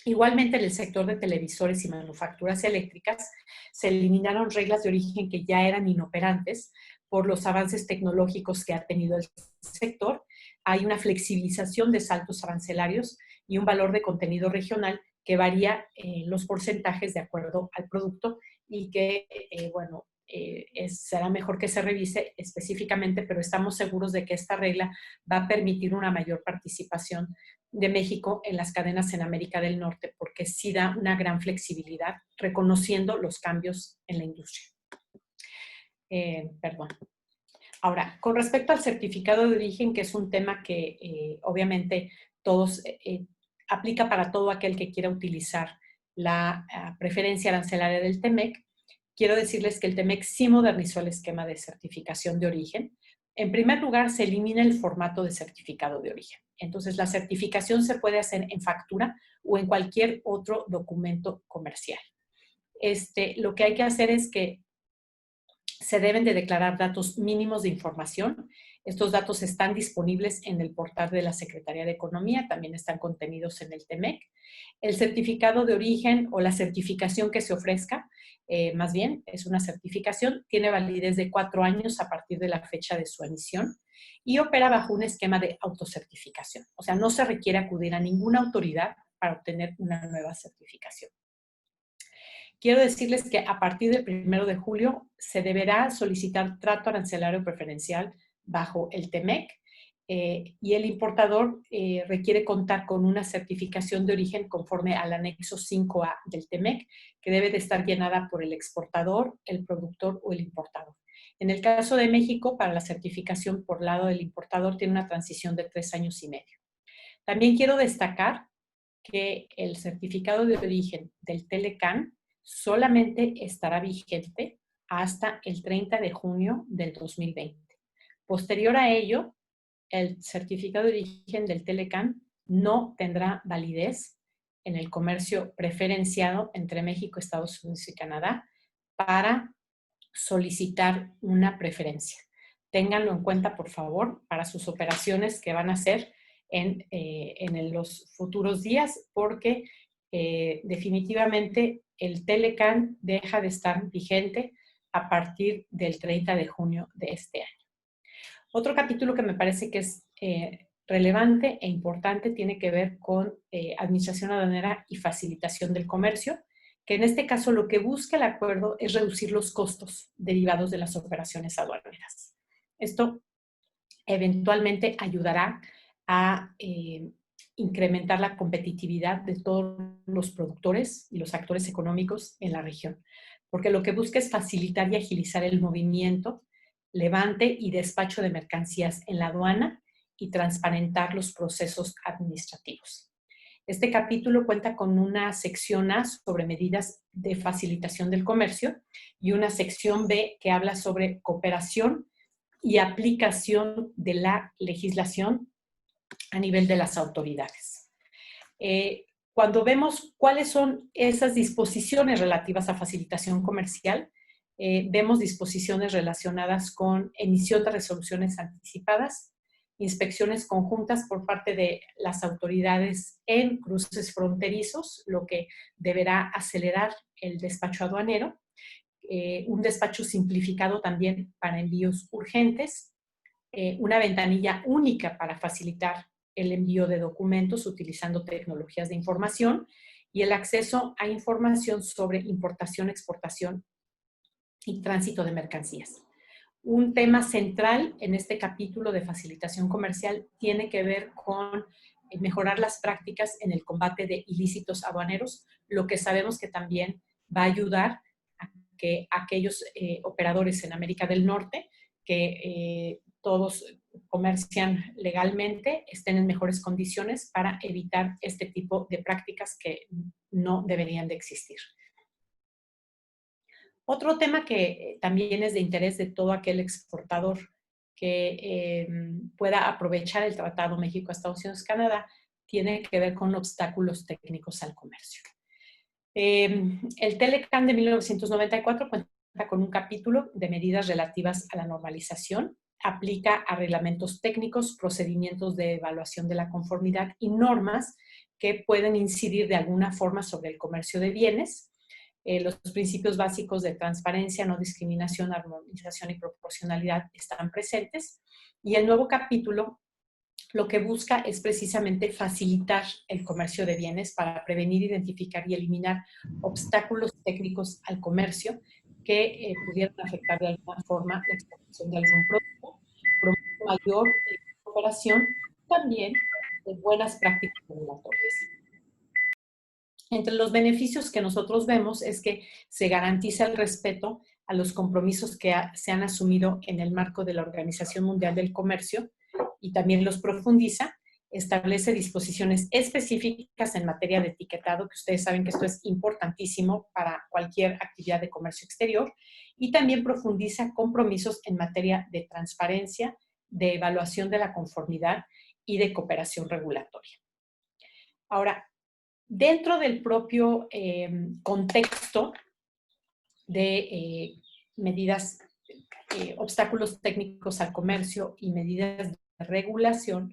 Igualmente, en el sector de televisores y manufacturas eléctricas se eliminaron reglas de origen que ya eran inoperantes por los avances tecnológicos que ha tenido el sector. Hay una flexibilización de saltos arancelarios y un valor de contenido regional que varía los porcentajes de acuerdo al producto y que, será mejor que se revise específicamente, pero estamos seguros de que esta regla va a permitir una mayor participación de México en las cadenas en América del Norte, porque sí da una gran flexibilidad, reconociendo los cambios en la industria. Ahora, con respecto al certificado de origen, que es un tema que obviamente todos aplica para todo aquel que quiera utilizar la preferencia arancelaria del TEMEC, quiero decirles que el TEMEC sí modernizó el esquema de certificación de origen. En primer lugar, se elimina el formato de certificado de origen. Entonces, la certificación se puede hacer en factura o en cualquier otro documento comercial. Lo que hay que hacer es que se deben de declarar datos mínimos de información. Estos datos están disponibles en el portal de la Secretaría de Economía, también están contenidos en el TEMEC. El certificado de origen o la certificación que se ofrezca, más bien, es una certificación, tiene validez de 4 años a partir de la fecha de su emisión y opera bajo un esquema de autocertificación. O sea, no se requiere acudir a ninguna autoridad para obtener una nueva certificación. Quiero decirles que a partir del 1 de julio se deberá solicitar trato arancelario preferencial bajo el TEMEC y el importador requiere contar con una certificación de origen conforme al anexo 5A del TEMEC, que debe de estar llenada por el exportador, el productor o el importador. En el caso de México, para la certificación por lado del importador tiene una transición de 3 años y medio. También quiero destacar que el certificado de origen del Telecán solamente estará vigente hasta el 30 de junio del 2020. Posterior a ello, el certificado de origen del Telecán no tendrá validez en el comercio preferenciado entre México, Estados Unidos y Canadá para solicitar una preferencia. Ténganlo en cuenta, por favor, para sus operaciones que van a hacer en los futuros días, porque definitivamente el Telecán deja de estar vigente a partir del 30 de junio de este año. Otro capítulo que me parece que es relevante e importante tiene que ver con administración aduanera y facilitación del comercio, que en este caso lo que busca el acuerdo es reducir los costos derivados de las operaciones aduaneras. Esto eventualmente ayudará a incrementar la competitividad de todos los productores y los actores económicos en la región, porque lo que busca es facilitar y agilizar el movimiento, levante y despacho de mercancías en la aduana y transparentar los procesos administrativos. Este capítulo cuenta con una sección A sobre medidas de facilitación del comercio y una sección B que habla sobre cooperación y aplicación de la legislación a nivel de las autoridades. Cuando vemos cuáles son esas disposiciones relativas a facilitación comercial, vemos disposiciones relacionadas con emisión de resoluciones anticipadas, inspecciones conjuntas por parte de las autoridades en cruces fronterizos, lo que deberá acelerar el despacho aduanero, un despacho simplificado también para envíos urgentes, una ventanilla única para facilitar el envío de documentos utilizando tecnologías de información y el acceso a información sobre importación, exportación y tránsito de mercancías. Un tema central en este capítulo de facilitación comercial tiene que ver con mejorar las prácticas en el combate de ilícitos aduaneros, lo que sabemos que también va a ayudar a que aquellos operadores en América del Norte que todos comercian legalmente estén en mejores condiciones para evitar este tipo de prácticas que no deberían de existir. Otro tema que también es de interés de todo aquel exportador que pueda aprovechar el Tratado México-Estados Unidos-Canadá tiene que ver con obstáculos técnicos al comercio. El Telecam de 1994 cuenta con un capítulo de medidas relativas a la normalización, aplica a reglamentos técnicos, procedimientos de evaluación de la conformidad y normas que pueden incidir de alguna forma sobre el comercio de bienes. Los principios básicos de transparencia, no discriminación, armonización y proporcionalidad están presentes. Y el nuevo capítulo lo que busca es precisamente facilitar el comercio de bienes para prevenir, identificar y eliminar obstáculos técnicos al comercio que pudieran afectar de alguna forma la exportación de algún producto, promover mayor cooperación, también de buenas prácticas regulatorias. Entre los beneficios que nosotros vemos es que se garantiza el respeto a los compromisos que se han asumido en el marco de la Organización Mundial del Comercio y también los profundiza, establece disposiciones específicas en materia de etiquetado, que ustedes saben que esto es importantísimo para cualquier actividad de comercio exterior, y también profundiza compromisos en materia de transparencia, de evaluación de la conformidad y de cooperación regulatoria. Ahora, dentro del propio contexto de medidas, obstáculos técnicos al comercio y medidas de regulación,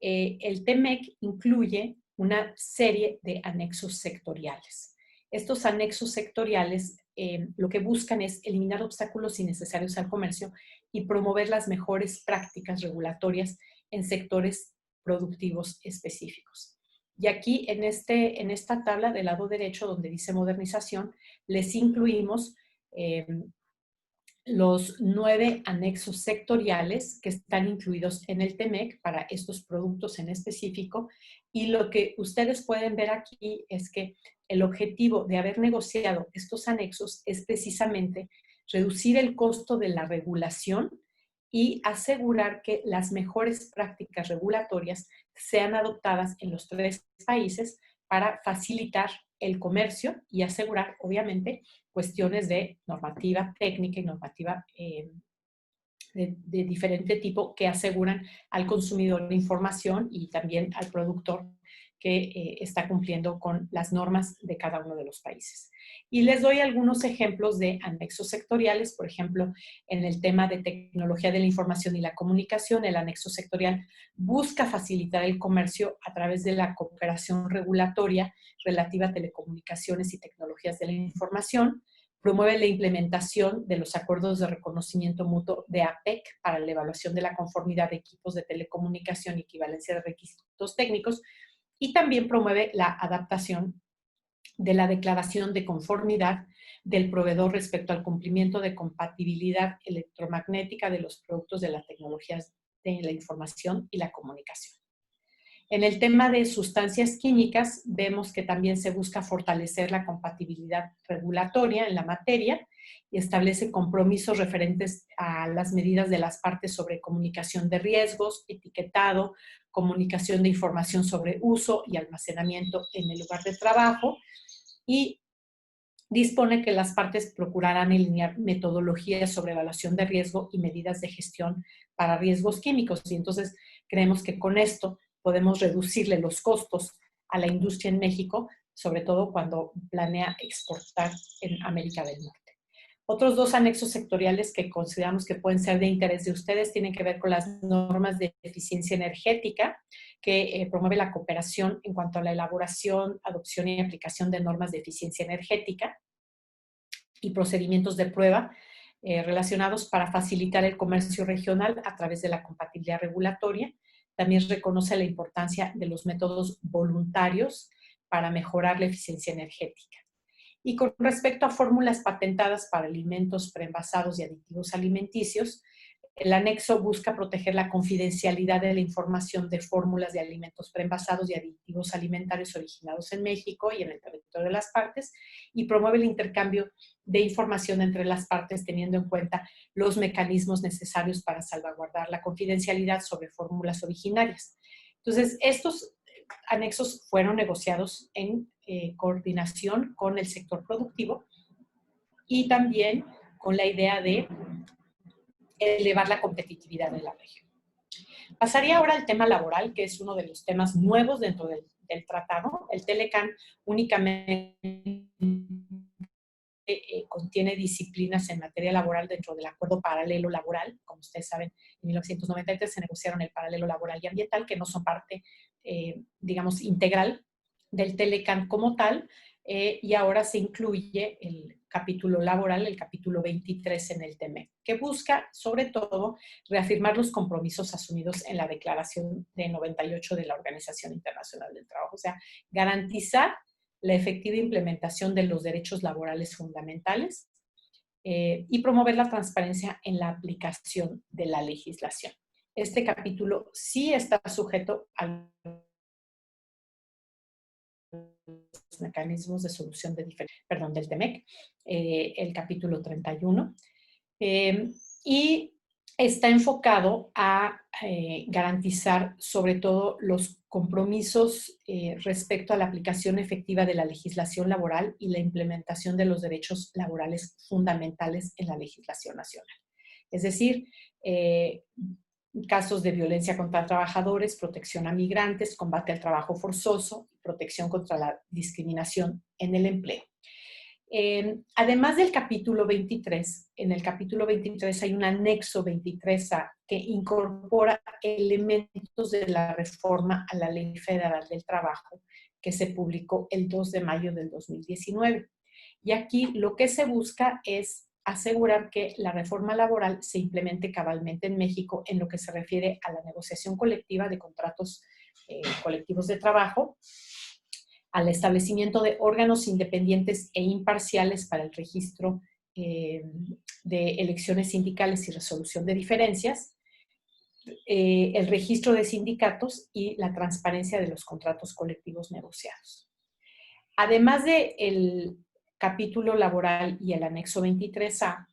el TEMEC incluye una serie de anexos sectoriales. Estos anexos sectoriales lo que buscan es eliminar obstáculos innecesarios al comercio y promover las mejores prácticas regulatorias en sectores productivos específicos. Y aquí en esta tabla del lado derecho donde dice modernización, les incluimos los 9 anexos sectoriales que están incluidos en el TEMEC para estos productos en específico. Y lo que ustedes pueden ver aquí es que el objetivo de haber negociado estos anexos es precisamente reducir el costo de la regulación y asegurar que las mejores prácticas regulatorias sean adoptadas en los 3 países para facilitar el comercio y asegurar, obviamente, cuestiones de normativa técnica y normativa de diferente tipo que aseguran al consumidor de información y también al productor que está cumpliendo con las normas de cada uno de los países. Y les doy algunos ejemplos de anexos sectoriales. Por ejemplo, en el tema de tecnología de la información y la comunicación, el anexo sectorial busca facilitar el comercio a través de la cooperación regulatoria relativa a telecomunicaciones y tecnologías de la información. Promueve la implementación de los acuerdos de reconocimiento mutuo de APEC para la evaluación de la conformidad de equipos de telecomunicación y equivalencia de requisitos técnicos. Y también promueve la adaptación de la declaración de conformidad del proveedor respecto al cumplimiento de compatibilidad electromagnética de los productos de las tecnologías de la información y la comunicación. En el tema de sustancias químicas, vemos que también se busca fortalecer la compatibilidad regulatoria en la materia y establece compromisos referentes a las medidas de las partes sobre comunicación de riesgos, etiquetado, comunicación de información sobre uso y almacenamiento en el lugar de trabajo, y dispone que las partes procurarán alinear metodologías sobre evaluación de riesgo y medidas de gestión para riesgos químicos. Y entonces creemos que con esto podemos reducirle los costos a la industria en México, sobre todo cuando planea exportar en América del Norte. Otros dos anexos sectoriales que consideramos que pueden ser de interés de ustedes tienen que ver con las normas de eficiencia energética, que promueve la cooperación en cuanto a la elaboración, adopción y aplicación de normas de eficiencia energética y procedimientos de prueba relacionados para facilitar el comercio regional a través de la compatibilidad regulatoria. También reconoce la importancia de los métodos voluntarios para mejorar la eficiencia energética. Y con respecto a fórmulas patentadas para alimentos preenvasados y aditivos alimenticios, el anexo busca proteger la confidencialidad de la información de fórmulas de alimentos preenvasados y aditivos alimentarios originados en México y en el territorio de las partes, y promueve el intercambio de información entre las partes teniendo en cuenta los mecanismos necesarios para salvaguardar la confidencialidad sobre fórmulas originarias. Entonces, estos anexos fueron negociados en coordinación con el sector productivo y también con la idea de elevar la competitividad de la región. Pasaría ahora al tema laboral, que es uno de los temas nuevos dentro del tratado. El TLCAN únicamente contiene disciplinas en materia laboral dentro del acuerdo paralelo laboral. Como ustedes saben, en 1993 se negociaron el paralelo laboral y ambiental, que no son parte, digamos, integral del TLCAN como tal, y ahora se incluye el capítulo laboral, el capítulo 23 en el TEMEC, que busca, sobre todo, reafirmar los compromisos asumidos en la Declaración de 98 de la Organización Internacional del Trabajo. O sea, garantizar la efectiva implementación de los derechos laborales fundamentales y promover la transparencia en la aplicación de la legislación. Este capítulo sí está sujeto a los mecanismos de solución de del TEMEC, el capítulo 31, y está enfocado a garantizar sobre todo los compromisos respecto a la aplicación efectiva de la legislación laboral y la implementación de los derechos laborales fundamentales en la legislación nacional. Es decir, casos de violencia contra trabajadores, protección a migrantes, combate al trabajo forzoso, protección contra la discriminación en el empleo. Además del capítulo 23, en el capítulo 23 hay un anexo 23A que incorpora elementos de la reforma a la Ley Federal del Trabajo que se publicó el 2 de mayo del 2019. Y aquí lo que se busca es asegurar que la reforma laboral se implemente cabalmente en México en lo que se refiere a la negociación colectiva de contratos colectivos de trabajo, al establecimiento de órganos independientes e imparciales para el registro de elecciones sindicales y resolución de diferencias, el registro de sindicatos y la transparencia de los contratos colectivos negociados. Además del capítulo laboral y el anexo 23A,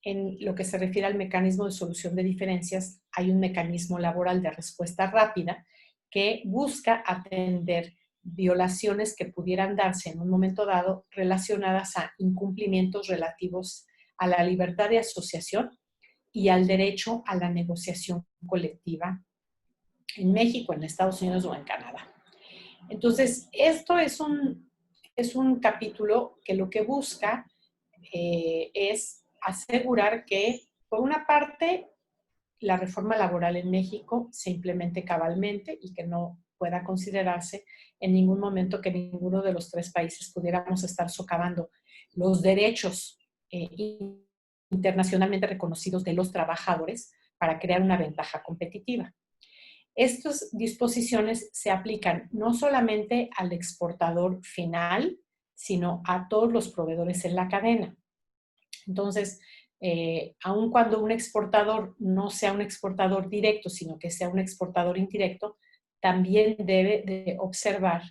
en lo que se refiere al mecanismo de solución de diferencias, hay un mecanismo laboral de respuesta rápida que busca atender violaciones que pudieran darse en un momento dado relacionadas a incumplimientos relativos a la libertad de asociación y al derecho a la negociación colectiva en México, en Estados Unidos o en Canadá. Entonces, esto es un capítulo que lo que busca es asegurar que, por una parte, la reforma laboral en México se implemente cabalmente y que no pueda considerarse en ningún momento que ninguno de los tres países pudiéramos estar socavando los derechos internacionalmente reconocidos de los trabajadores para crear una ventaja competitiva. Estas disposiciones se aplican no solamente al exportador final, sino a todos los proveedores en la cadena. Entonces, aun cuando un exportador no sea un exportador directo, sino que sea un exportador indirecto, también debe de observar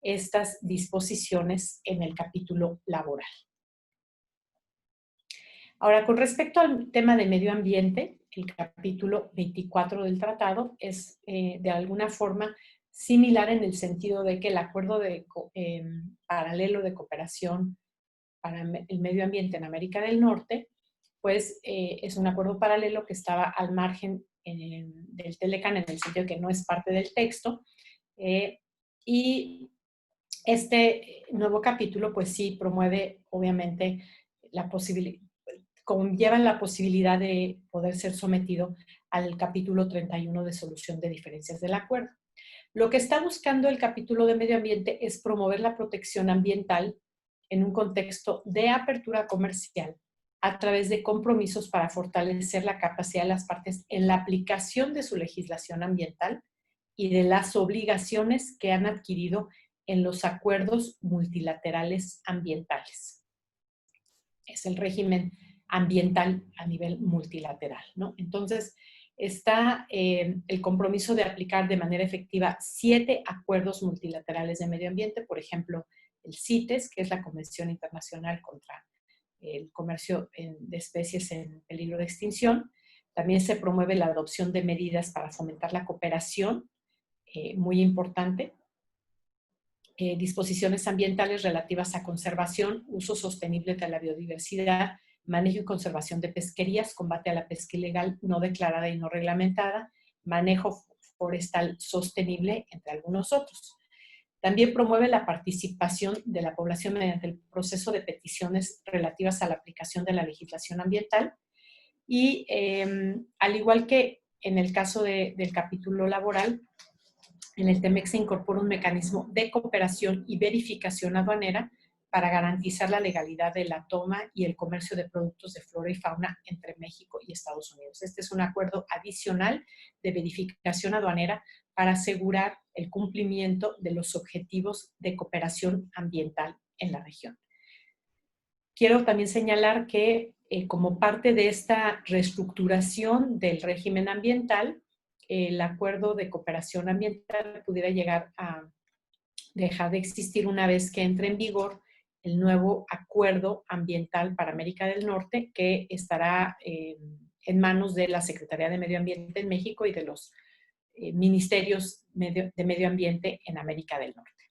estas disposiciones en el capítulo laboral. Ahora, con respecto al tema de medio ambiente, el capítulo 24 del tratado es de alguna forma similar en el sentido de que el acuerdo paralelo de cooperación para el medio ambiente en América del Norte, pues es un acuerdo paralelo que estaba al margen del Telecan en el sentido de que no es parte del texto. Y este nuevo capítulo, pues sí, promueve obviamente la posibilidad, conlleva la posibilidad de poder ser sometido al capítulo 31 de solución de diferencias del acuerdo. Lo que está buscando el capítulo de medio ambiente es promover la protección ambiental en un contexto de apertura comercial a través de compromisos para fortalecer la capacidad de las partes en la aplicación de su legislación ambiental y de las obligaciones que han adquirido en los acuerdos multilaterales ambientales. Es el régimen ambiental a nivel multilateral, ¿no? Entonces, está el compromiso de aplicar de manera efectiva 7 acuerdos multilaterales de medio ambiente, por ejemplo, el CITES, que es la Convención Internacional contra el Comercio de Especies en Peligro de Extinción. También se promueve la adopción de medidas para fomentar la cooperación, muy importante. Disposiciones ambientales relativas a conservación, uso sostenible de la biodiversidad, manejo y conservación de pesquerías, combate a la pesca ilegal no declarada y no reglamentada, manejo forestal sostenible, entre algunos otros. También promueve la participación de la población mediante el proceso de peticiones relativas a la aplicación de la legislación ambiental y al igual que en el caso del capítulo laboral, en el TEMEC se incorpora un mecanismo de cooperación y verificación aduanera para garantizar la legalidad de la toma y el comercio de productos de flora y fauna entre México y Estados Unidos. Este es un acuerdo adicional de verificación aduanera para asegurar el cumplimiento de los objetivos de cooperación ambiental en la región. Quiero también señalar que como parte de esta reestructuración del régimen ambiental, el acuerdo de cooperación ambiental pudiera llegar a dejar de existir una vez que entre en vigor el nuevo acuerdo ambiental para América del Norte, que estará en manos de la Secretaría de Medio Ambiente en México y de los ministerios de medio ambiente en América del Norte.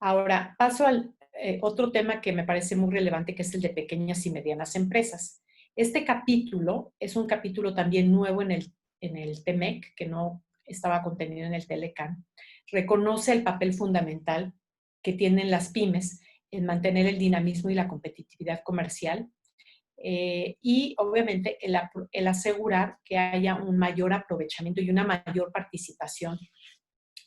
Ahora, paso al otro tema que me parece muy relevante, que es el de pequeñas y medianas empresas. Este capítulo es un capítulo también nuevo en el TEMEC, que no estaba contenido en el Telecan. Reconoce el papel fundamental que tienen las pymes en mantener el dinamismo y la competitividad comercial y obviamente el asegurar que haya un mayor aprovechamiento y una mayor participación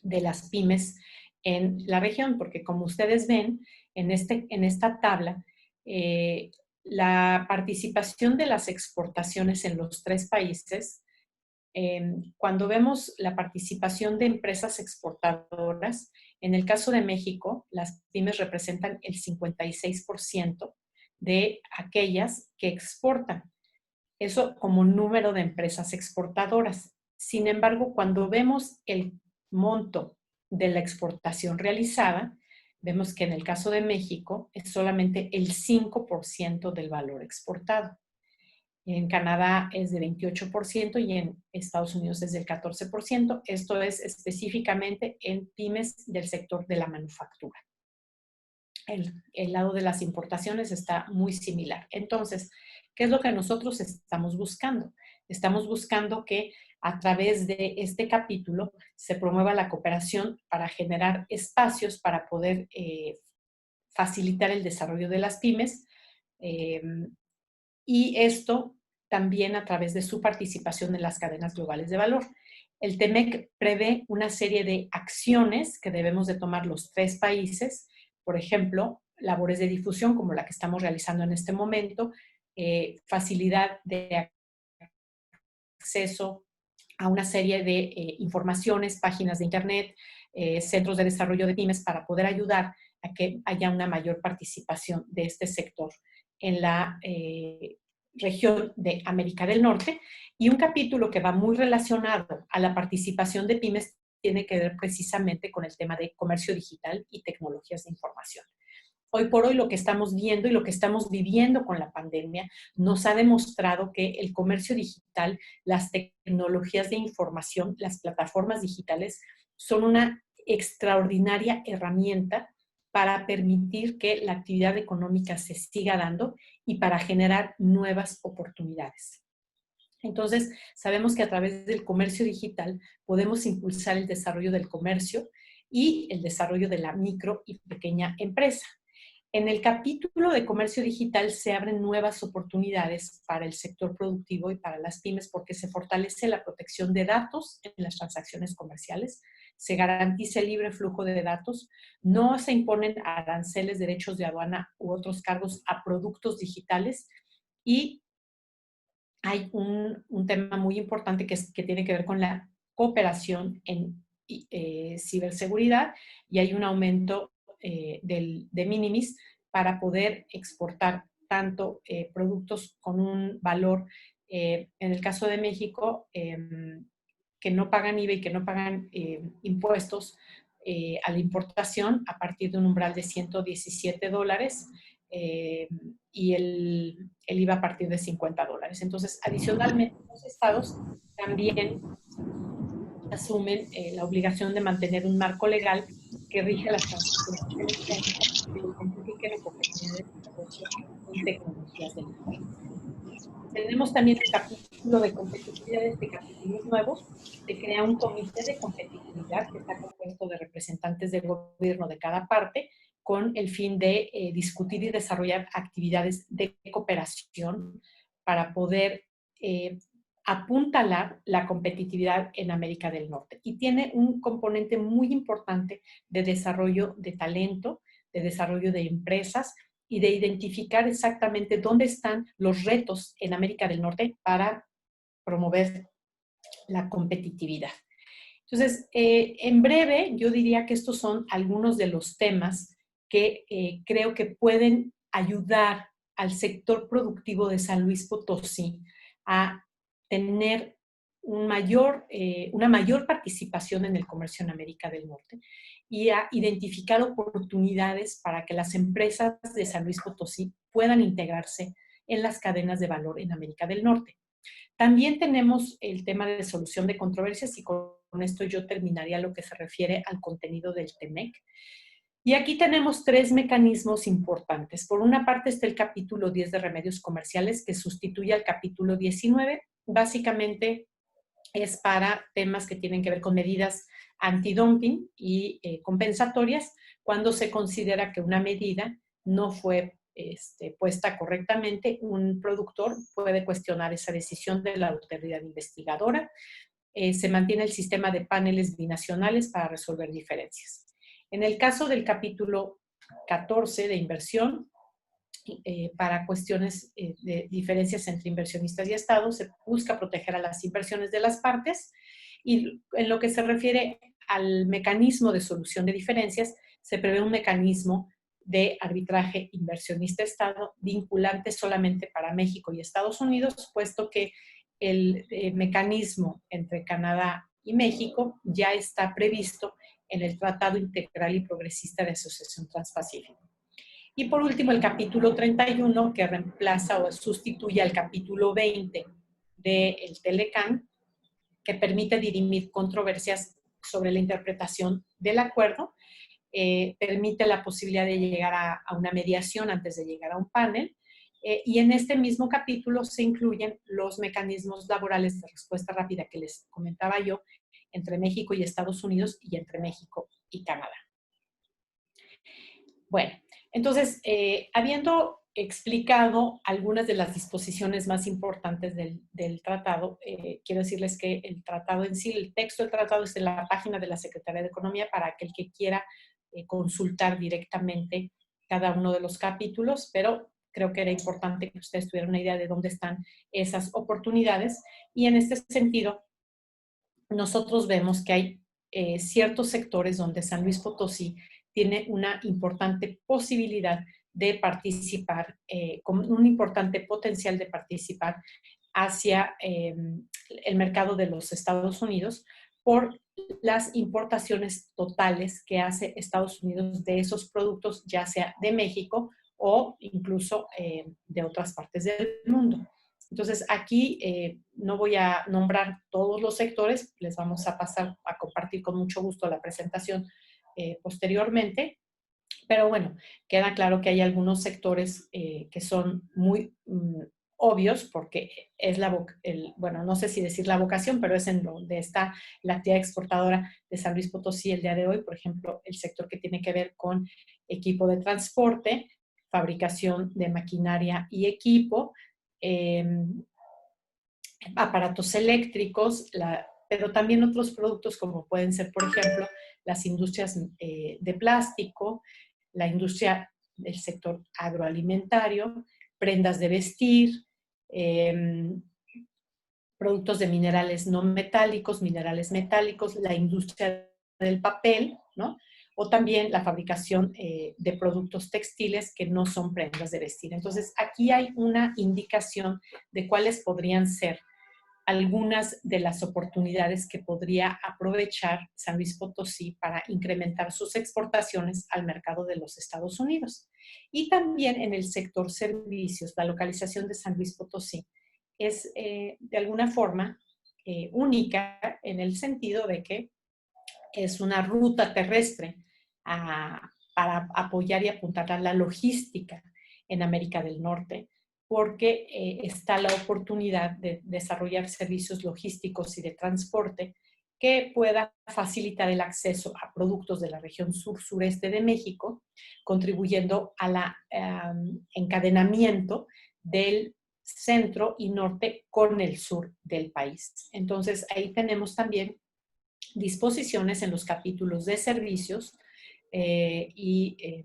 de las pymes en la región, porque como ustedes ven en esta tabla, la participación de las exportaciones en los 3 países, cuando vemos la participación de empresas exportadoras, en el caso de México, las pymes representan el 56% de aquellas que exportan. Eso como número de empresas exportadoras. Sin embargo, cuando vemos el monto de la exportación realizada, vemos que en el caso de México es solamente el 5% del valor exportado. En Canadá es de 28% y en Estados Unidos es del 14%. Esto es específicamente en pymes del sector de la manufactura. El lado de las importaciones está muy similar. Entonces, ¿qué es lo que nosotros estamos buscando? Estamos buscando que a través de este capítulo se promueva la cooperación para generar espacios para poder facilitar el desarrollo de las pymes y esto también a través de su participación en las cadenas globales de valor. El TEMEC prevé una serie de acciones que debemos de tomar los 3 países, por ejemplo, labores de difusión como la que estamos realizando en este momento, facilidad de acceso a una serie de informaciones, páginas de internet, centros de desarrollo de pymes para poder ayudar a que haya una mayor participación de este sector en la región de América del Norte. Y un capítulo que va muy relacionado a la participación de pymes tiene que ver precisamente con el tema de comercio digital y tecnologías de información. Hoy por hoy lo que estamos viendo y lo que estamos viviendo con la pandemia nos ha demostrado que el comercio digital, las tecnologías de información, las plataformas digitales son una extraordinaria herramienta para permitir que la actividad económica se siga dando y para generar nuevas oportunidades. Entonces, sabemos que a través del comercio digital podemos impulsar el desarrollo del comercio y el desarrollo de la micro y pequeña empresa. En el capítulo de comercio digital se abren nuevas oportunidades para el sector productivo y para las pymes porque se fortalece la protección de datos en las transacciones comerciales, se garantiza el libre flujo de datos, no se imponen aranceles, derechos de aduana u otros cargos a productos digitales y hay un tema muy importante que tiene que ver con la cooperación en ciberseguridad y hay un aumento de minimis para poder exportar tanto productos con un valor, en el caso de México, que no pagan IVA y que no pagan impuestos a la importación a partir de un umbral de $117 y el IVA a partir de $50. Entonces, adicionalmente, los estados también asumen la obligación de mantener un marco legal que rige las transacciones electrónicas que identifiquen oportunidades de negocio en tecnologías del mundo. Tenemos también el capítulo de competitividad, este capítulo es nuevo. Se crea un comité de competitividad que está compuesto de representantes del gobierno de cada parte con el fin de discutir y desarrollar actividades de cooperación para poder apuntalar la competitividad en América del Norte. Y tiene un componente muy importante de desarrollo de talento, de desarrollo de empresas y de identificar exactamente dónde están los retos en América del Norte para promover la competitividad. Entonces, en breve, yo diría que estos son algunos de los temas que creo que pueden ayudar al sector productivo de San Luis Potosí a tener una mayor participación en el comercio en América del Norte y a identificar oportunidades para que las empresas de San Luis Potosí puedan integrarse en las cadenas de valor en América del Norte. También tenemos el tema de solución de controversias y con esto yo terminaría lo que se refiere al contenido del TEMEC. Y aquí tenemos 3 mecanismos importantes. Por una parte está el capítulo 10 de remedios comerciales que sustituye al capítulo 19. Básicamente es para temas que tienen que ver con medidas antidumping y compensatorias cuando se considera que una medida no fue puesta correctamente, un productor puede cuestionar esa decisión de la autoridad investigadora. Se mantiene el sistema de paneles binacionales para resolver diferencias. En el caso del capítulo 14 de inversión, para cuestiones de diferencias entre inversionistas y Estado, se busca proteger a las inversiones de las partes y en lo que se refiere al mecanismo de solución de diferencias, se prevé un mecanismo de arbitraje inversionista-Estado vinculante solamente para México y Estados Unidos, puesto que el mecanismo entre Canadá y México ya está previsto en el Tratado Integral y Progresista de Asociación Transpacífico. Y por último, el capítulo 31, que reemplaza o sustituye al capítulo 20 del Telecán, que permite dirimir controversias sobre la interpretación del acuerdo, permite la posibilidad de llegar a una mediación antes de llegar a un panel, y en este mismo capítulo se incluyen los mecanismos laborales de respuesta rápida que les comentaba yo, entre México y Estados Unidos y entre México y Canadá. Bueno, entonces, habiendo explicado algunas de las disposiciones más importantes del tratado, quiero decirles que el tratado en sí, el texto del tratado está en la página de la Secretaría de Economía para aquel que quiera consultar directamente cada uno de los capítulos, pero creo que era importante que ustedes tuvieran una idea de dónde están esas oportunidades y en este sentido, nosotros vemos que hay ciertos sectores donde San Luis Potosí tiene una importante posibilidad de participar, con un importante potencial de participar hacia el mercado de los Estados Unidos por las importaciones totales que hace Estados Unidos de esos productos, ya sea de México o incluso de otras partes del mundo. Entonces, aquí no voy a nombrar todos los sectores, les vamos a pasar a compartir con mucho gusto la presentación posteriormente, pero bueno, queda claro que hay algunos sectores que son muy obvios porque es bueno, no sé si decir la vocación, pero es en donde está la actividad exportadora de San Luis Potosí el día de hoy. Por ejemplo, el sector que tiene que ver con equipo de transporte, fabricación de maquinaria y equipo, aparatos eléctricos, pero también otros productos como pueden ser, por ejemplo, las industrias de plástico, la industria del sector agroalimentario, prendas de vestir, productos de minerales no metálicos, minerales metálicos, la industria del papel, ¿no? O también la fabricación de productos textiles que no son prendas de vestir. Entonces, aquí hay una indicación de cuáles podrían ser algunas de las oportunidades que podría aprovechar San Luis Potosí para incrementar sus exportaciones al mercado de los Estados Unidos. Y también en el sector servicios, la localización de San Luis Potosí es de alguna forma única en el sentido de que es una ruta terrestre para apoyar y apuntar a la logística en América del Norte, porque está la oportunidad de desarrollar servicios logísticos y de transporte que pueda facilitar el acceso a productos de la región sur-sureste de México, contribuyendo al encadenamiento del centro y norte con el sur del país. Entonces, ahí tenemos también disposiciones en los capítulos de servicios que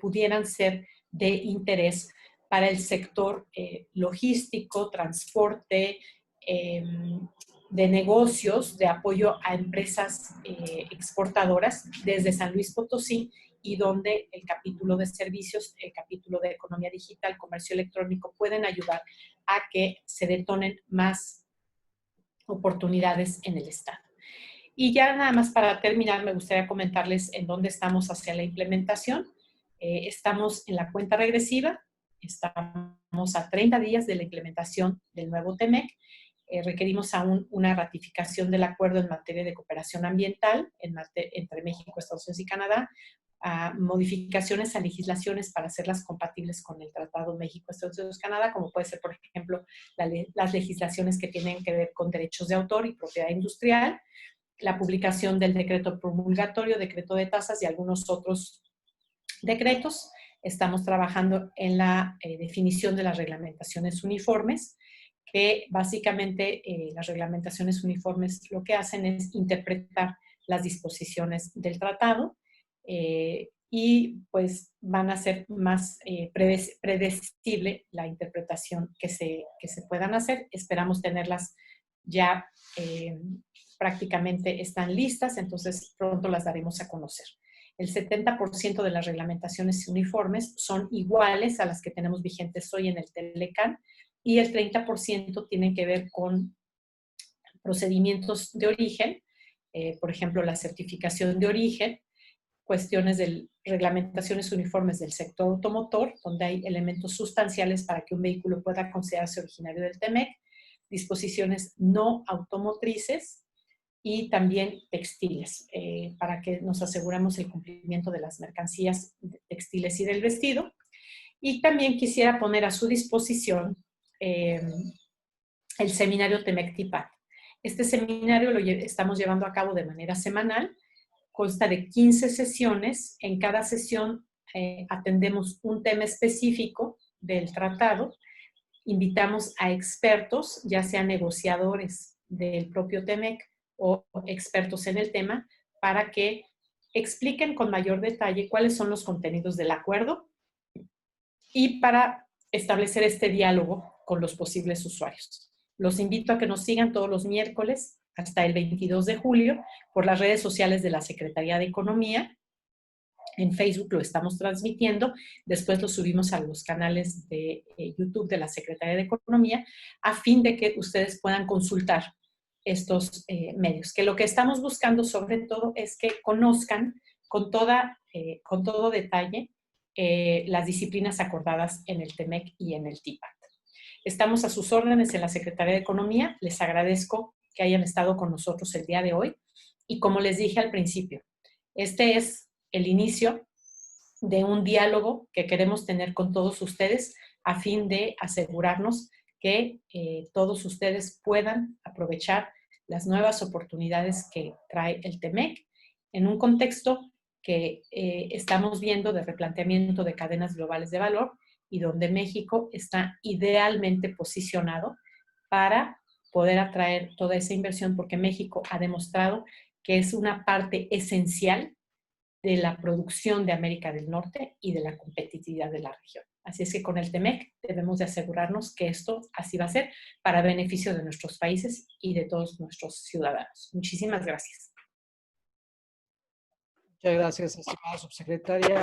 pudieran ser de interés para el sector logístico, transporte, de negocios, de apoyo a empresas exportadoras desde San Luis Potosí, y donde el capítulo de servicios, el capítulo de economía digital, comercio electrónico, pueden ayudar a que se detonen más oportunidades en el Estado. Y ya nada más para terminar, me gustaría comentarles en dónde estamos hacia la implementación. Estamos en la cuenta regresiva, estamos a 30 días de la implementación del nuevo TEMEC. Requerimos aún una ratificación del acuerdo en materia de cooperación ambiental entre México, Estados Unidos y Canadá, modificaciones a legislaciones para hacerlas compatibles con el Tratado México, Estados Unidos, Canadá, como puede ser, por ejemplo, las legislaciones que tienen que ver con derechos de autor y propiedad industrial, la publicación del decreto promulgatorio, decreto de tasas y algunos otros decretos. Estamos trabajando en la definición de las reglamentaciones uniformes, que básicamente las reglamentaciones uniformes lo que hacen es interpretar las disposiciones del tratado y pues van a ser más predecible la interpretación que se puedan hacer. Esperamos tenerlas ya prácticamente están listas, entonces pronto las daremos a conocer. El 70% de las reglamentaciones uniformes son iguales a las que tenemos vigentes hoy en el Telecán, y el 30% tienen que ver con procedimientos de origen, por ejemplo, la certificación de origen, cuestiones de reglamentaciones uniformes del sector automotor, donde hay elementos sustanciales para que un vehículo pueda considerarse originario del TEMEC, disposiciones no automotrices, y también textiles, para que nos aseguremos el cumplimiento de las mercancías textiles y del vestido. Y también quisiera poner a su disposición el seminario TEMEC-TIPAT. Este seminario lo estamos llevando a cabo de manera semanal, consta de 15 sesiones. En cada sesión atendemos un tema específico del tratado, invitamos a expertos, ya sean negociadores del propio TEMEC o expertos en el tema, para que expliquen con mayor detalle cuáles son los contenidos del acuerdo y para establecer este diálogo con los posibles usuarios. Los invito a que nos sigan todos los miércoles hasta el 22 de julio por las redes sociales de la Secretaría de Economía. En Facebook lo estamos transmitiendo, después lo subimos a los canales de YouTube de la Secretaría de Economía, a fin de que ustedes puedan consultar estos medios. Que lo que estamos buscando sobre todo es que conozcan con todo detalle las disciplinas acordadas en el TEMEC y en el TIPAT. Estamos a sus órdenes en la Secretaría de Economía. Les agradezco que hayan estado con nosotros el día de hoy. Y como les dije al principio, este es el inicio de un diálogo que queremos tener con todos ustedes a fin de asegurarnos que todos ustedes puedan aprovechar las nuevas oportunidades que trae el TEMEC en un contexto que estamos viendo de replanteamiento de cadenas globales de valor y donde México está idealmente posicionado para poder atraer toda esa inversión, porque México ha demostrado que es una parte esencial de la producción de América del Norte y de la competitividad de la región. Así es que con el TEMEC debemos de asegurarnos que esto así va a ser para beneficio de nuestros países y de todos nuestros ciudadanos. Muchísimas gracias. Muchas gracias, estimada subsecretaria.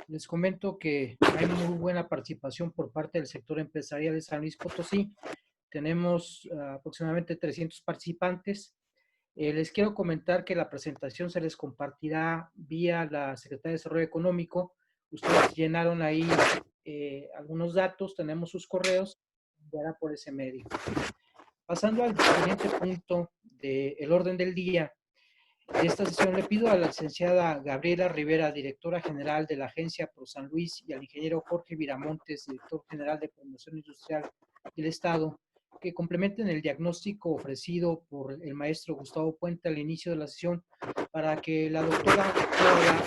Les comento que hay muy buena participación por parte del sector empresarial de San Luis Potosí. Tenemos aproximadamente 300 participantes. Les quiero comentar que la presentación se les compartirá vía la Secretaría de Desarrollo Económico. Ustedes llenaron ahí algunos datos, tenemos sus correos, enviará por ese medio. Pasando al siguiente punto del orden del día de esta sesión, le pido a la licenciada Gabriela Rivera, directora general de la Agencia Pro San Luis, y al ingeniero Jorge Viramontes, director general de Promoción Industrial del Estado, que complementen el diagnóstico ofrecido por el maestro Gustavo Puente al inicio de la sesión, para que la doctora pueda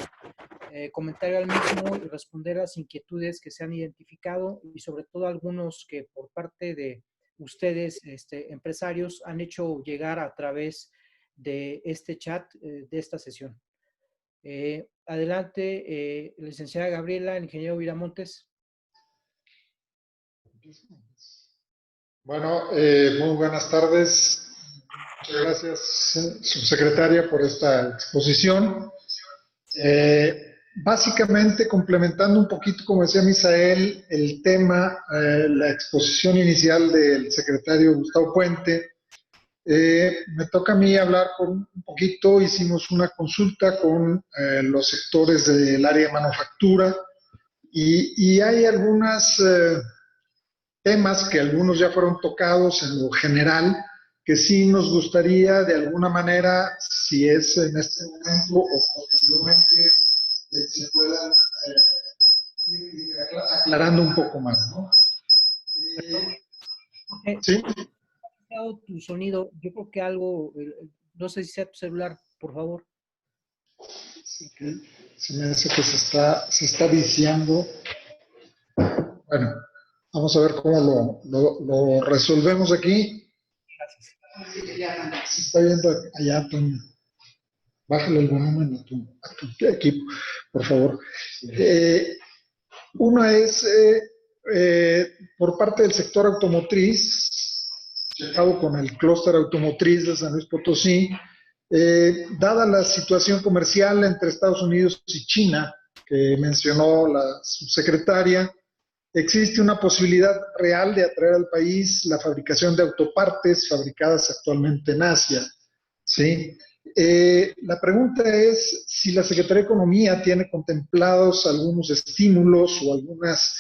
comentar al mismo y responder las inquietudes que se han identificado, y sobre todo algunos que por parte de ustedes, empresarios, han hecho llegar a través de este chat de esta sesión. Adelante, licenciada Gabriela, el ingeniero Viramontes. Bueno, muy buenas tardes. Muchas gracias, subsecretaria, por esta exposición. Básicamente, complementando un poquito, como decía Misael, el tema, la exposición inicial del secretario Gustavo Puente, me toca a mí hablar un poquito. Hicimos una consulta con los sectores del área de manufactura y hay algunas temas que algunos ya fueron tocados en lo general, que sí nos gustaría de alguna manera, si es en este momento o posteriormente, se puedan ir aclarando un poco más, ¿no? ¿Sí? Tu sonido, yo creo que algo, no sé si sea tu celular, por favor. Se me hace que se está viciando. Bueno, vamos a ver cómo lo resolvemos aquí. Gracias. Se está viendo allá, Toño. Bájale el volumen a tu equipo, por favor. Una es por parte del sector automotriz, checado con el clúster automotriz de San Luis Potosí, dada la situación comercial entre Estados Unidos y China, que mencionó la subsecretaria, existe una posibilidad real de atraer al país la fabricación de autopartes fabricadas actualmente en Asia, ¿sí? La pregunta es si la Secretaría de Economía tiene contemplados algunos estímulos o algunas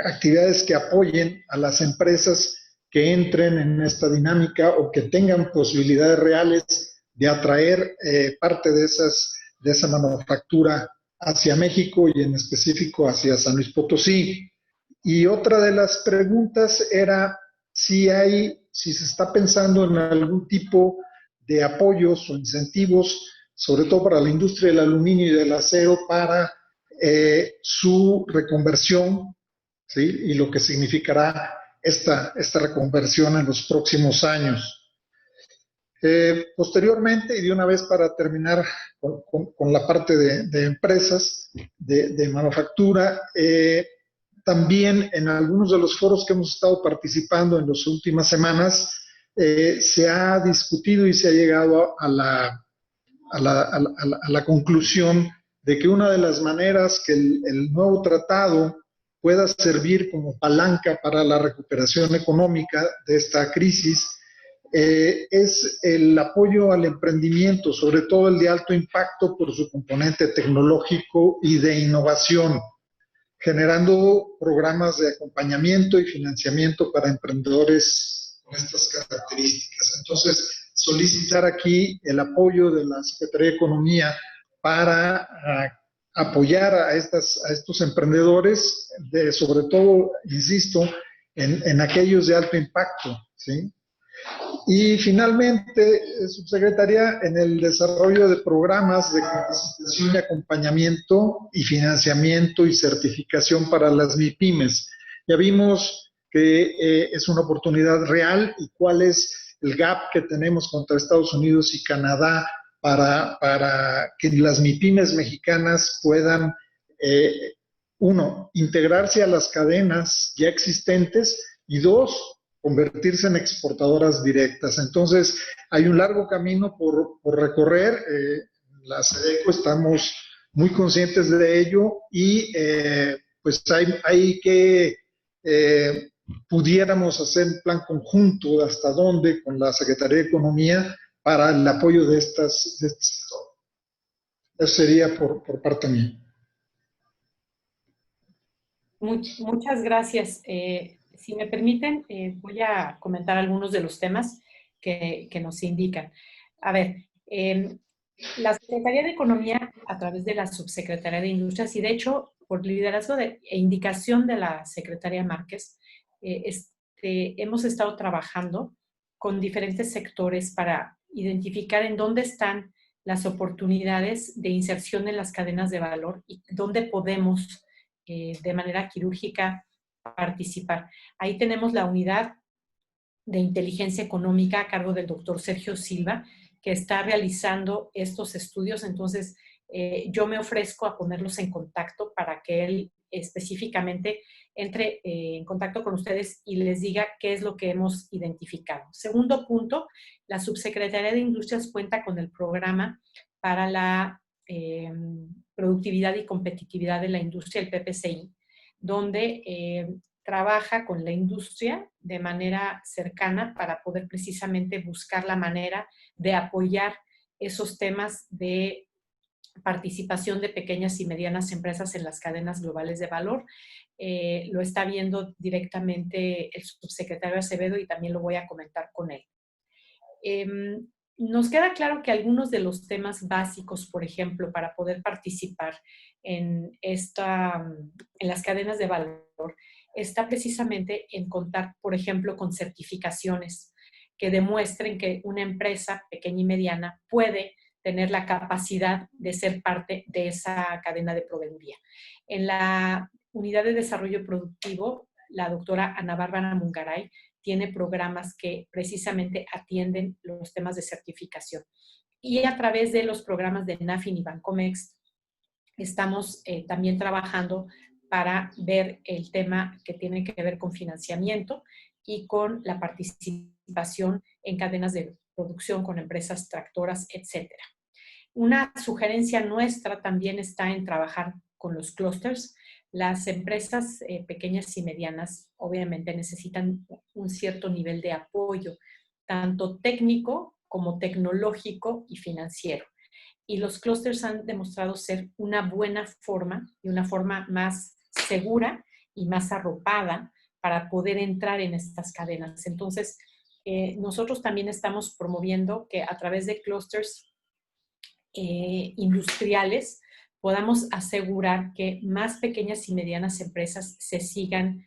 actividades que apoyen a las empresas que entren en esta dinámica o que tengan posibilidades reales de atraer parte de esa manufactura hacia México y en específico hacia San Luis Potosí. Y otra de las preguntas era si se está pensando en algún tipo de apoyos o incentivos, sobre todo para la industria del aluminio y del acero, para su reconversión, ¿sí? Y lo que significará esta reconversión en los próximos años. Posteriormente, y de una vez para terminar con la parte de empresas, de manufactura, también en algunos de los foros que hemos estado participando en las últimas semanas, se ha discutido y se ha llegado a la conclusión de que una de las maneras que el nuevo tratado pueda servir como palanca para la recuperación económica de esta crisis es el apoyo al emprendimiento, sobre todo el de alto impacto por su componente tecnológico y de innovación, generando programas de acompañamiento y financiamiento para emprendedores con estas características. Entonces, solicitar aquí el apoyo de la Secretaría de Economía para apoyar a estos emprendedores, sobre todo, insisto, en aquellos de alto impacto, ¿sí? Y finalmente, subsecretaria, en el desarrollo de programas de capacitación y acompañamiento y financiamiento y certificación para las MIPYMES. Ya vimos que es una oportunidad real y cuál es el gap que tenemos contra Estados Unidos y Canadá para que las MIPYMES mexicanas puedan, uno, integrarse a las cadenas ya existentes y dos, convertirse en exportadoras directas. Entonces, hay un largo camino por recorrer. La SEDECO estamos muy conscientes de ello y pues hay que, pudiéramos hacer un plan conjunto de hasta dónde con la Secretaría de Economía para el apoyo de este sector. Eso sería por parte mía. Muchas gracias. Si me permiten, voy a comentar algunos de los temas que nos indican. A ver, la Secretaría de Economía, a través de la Subsecretaría de Industrias, y de hecho, por liderazgo e indicación de la Secretaria Márquez, hemos estado trabajando con diferentes sectores para identificar en dónde están las oportunidades de inserción en las cadenas de valor y dónde podemos de manera quirúrgica participar. Ahí tenemos la unidad de inteligencia económica a cargo del doctor Sergio Silva, que está realizando estos estudios. Entonces, yo me ofrezco a ponerlos en contacto para que él específicamente entre en contacto con ustedes y les diga qué es lo que hemos identificado. Segundo punto, la Subsecretaría de Industrias cuenta con el programa para la productividad y competitividad de la industria, el PPCI, donde trabaja con la industria de manera cercana para poder precisamente buscar la manera de apoyar esos temas de participación de pequeñas y medianas empresas en las cadenas globales de valor. Lo está viendo directamente el subsecretario Acevedo y también lo voy a comentar con él. Nos queda claro que algunos de los temas básicos, por ejemplo, para poder participar en las cadenas de valor, está precisamente en contar, por ejemplo, con certificaciones que demuestren que una empresa pequeña y mediana puede tener la capacidad de ser parte de esa cadena de proveeduría. En la Unidad de Desarrollo Productivo, la doctora Ana Bárbara Mungaray tiene programas que precisamente atienden los temas de certificación. Y a través de los programas de NAFIN y Bancomext, estamos también trabajando para ver el tema que tiene que ver con financiamiento y con la participación en cadenas de producción con empresas tractoras, etc. Una sugerencia nuestra también está en trabajar con los clústeres. Las empresas pequeñas y medianas obviamente necesitan un cierto nivel de apoyo, tanto técnico como tecnológico y financiero. Y los clústeres han demostrado ser una buena forma y una forma más segura y más arropada para poder entrar en estas cadenas. Entonces, nosotros también estamos promoviendo que a través de clústeres industriales podamos asegurar que más pequeñas y medianas empresas se sigan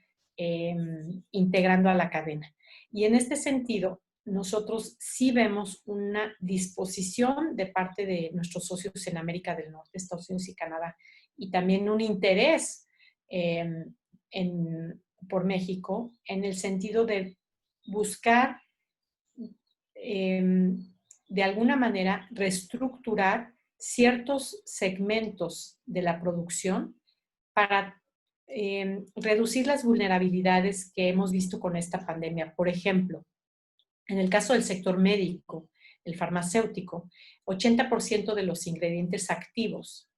integrando a la cadena. Y en este sentido, nosotros sí vemos una disposición de parte de nuestros socios en América del Norte, Estados Unidos y Canadá, y también un interés por México en el sentido de buscar de alguna manera reestructurar ciertos segmentos de la producción para reducir las vulnerabilidades que hemos visto con esta pandemia. Por ejemplo, en el caso del sector médico, el farmacéutico, 80% de los ingredientes activos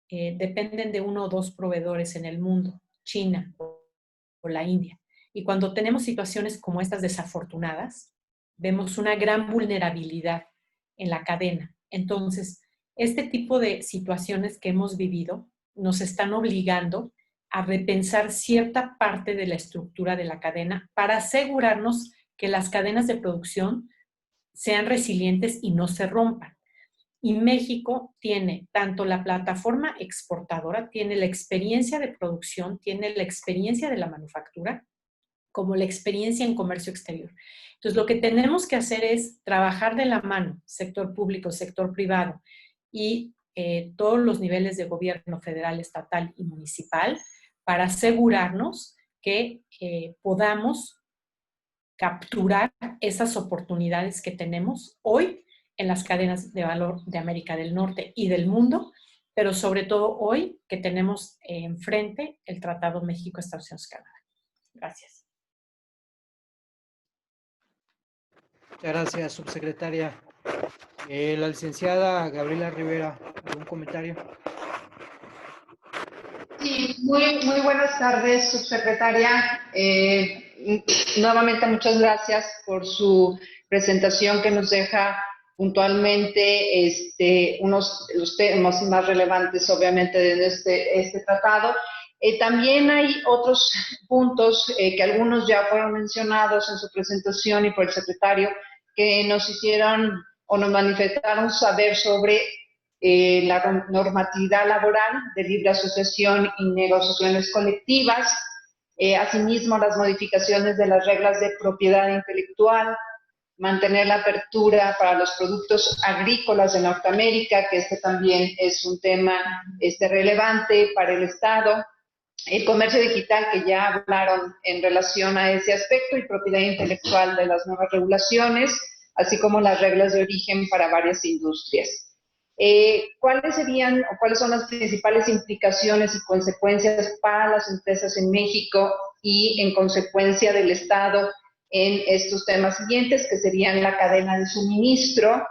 dependen de uno o dos proveedores en el mundo. China o la India. Y cuando tenemos situaciones como estas desafortunadas, vemos una gran vulnerabilidad en la cadena. Entonces, este tipo de situaciones que hemos vivido nos están obligando a repensar cierta parte de la estructura de la cadena para asegurarnos que las cadenas de producción sean resilientes y no se rompan. Y México tiene tanto la plataforma exportadora, tiene la experiencia de producción, tiene la experiencia de la manufactura, como la experiencia en comercio exterior. Entonces, lo que tenemos que hacer es trabajar de la mano, sector público, sector privado y todos los niveles de gobierno federal, estatal y municipal para asegurarnos que podamos capturar esas oportunidades que tenemos hoy en las cadenas de valor de América del Norte y del mundo, pero sobre todo hoy que tenemos enfrente el Tratado México-Estados Unidos-Canadá. Gracias. Muchas gracias, subsecretaria. La licenciada Gabriela Rivera, ¿algún comentario? Sí, muy buenas tardes, subsecretaria. Nuevamente muchas gracias por su presentación que nos deja puntualmente los temas más relevantes, obviamente, de este tratado. También hay otros puntos que algunos ya fueron mencionados en su presentación y por el secretario que nos hicieron o nos manifestaron saber sobre la normatividad laboral de libre asociación y negociaciones colectivas, asimismo las modificaciones de las reglas de propiedad intelectual, mantener la apertura para los productos agrícolas de Norteamérica, que también es un tema relevante para el Estado, el comercio digital, que ya hablaron en relación a ese aspecto, y propiedad intelectual de las nuevas regulaciones, así como las reglas de origen para varias industrias. ¿Cuáles son las principales implicaciones y consecuencias para las empresas en México y en consecuencia del Estado en estos temas siguientes, que serían la cadena de suministro,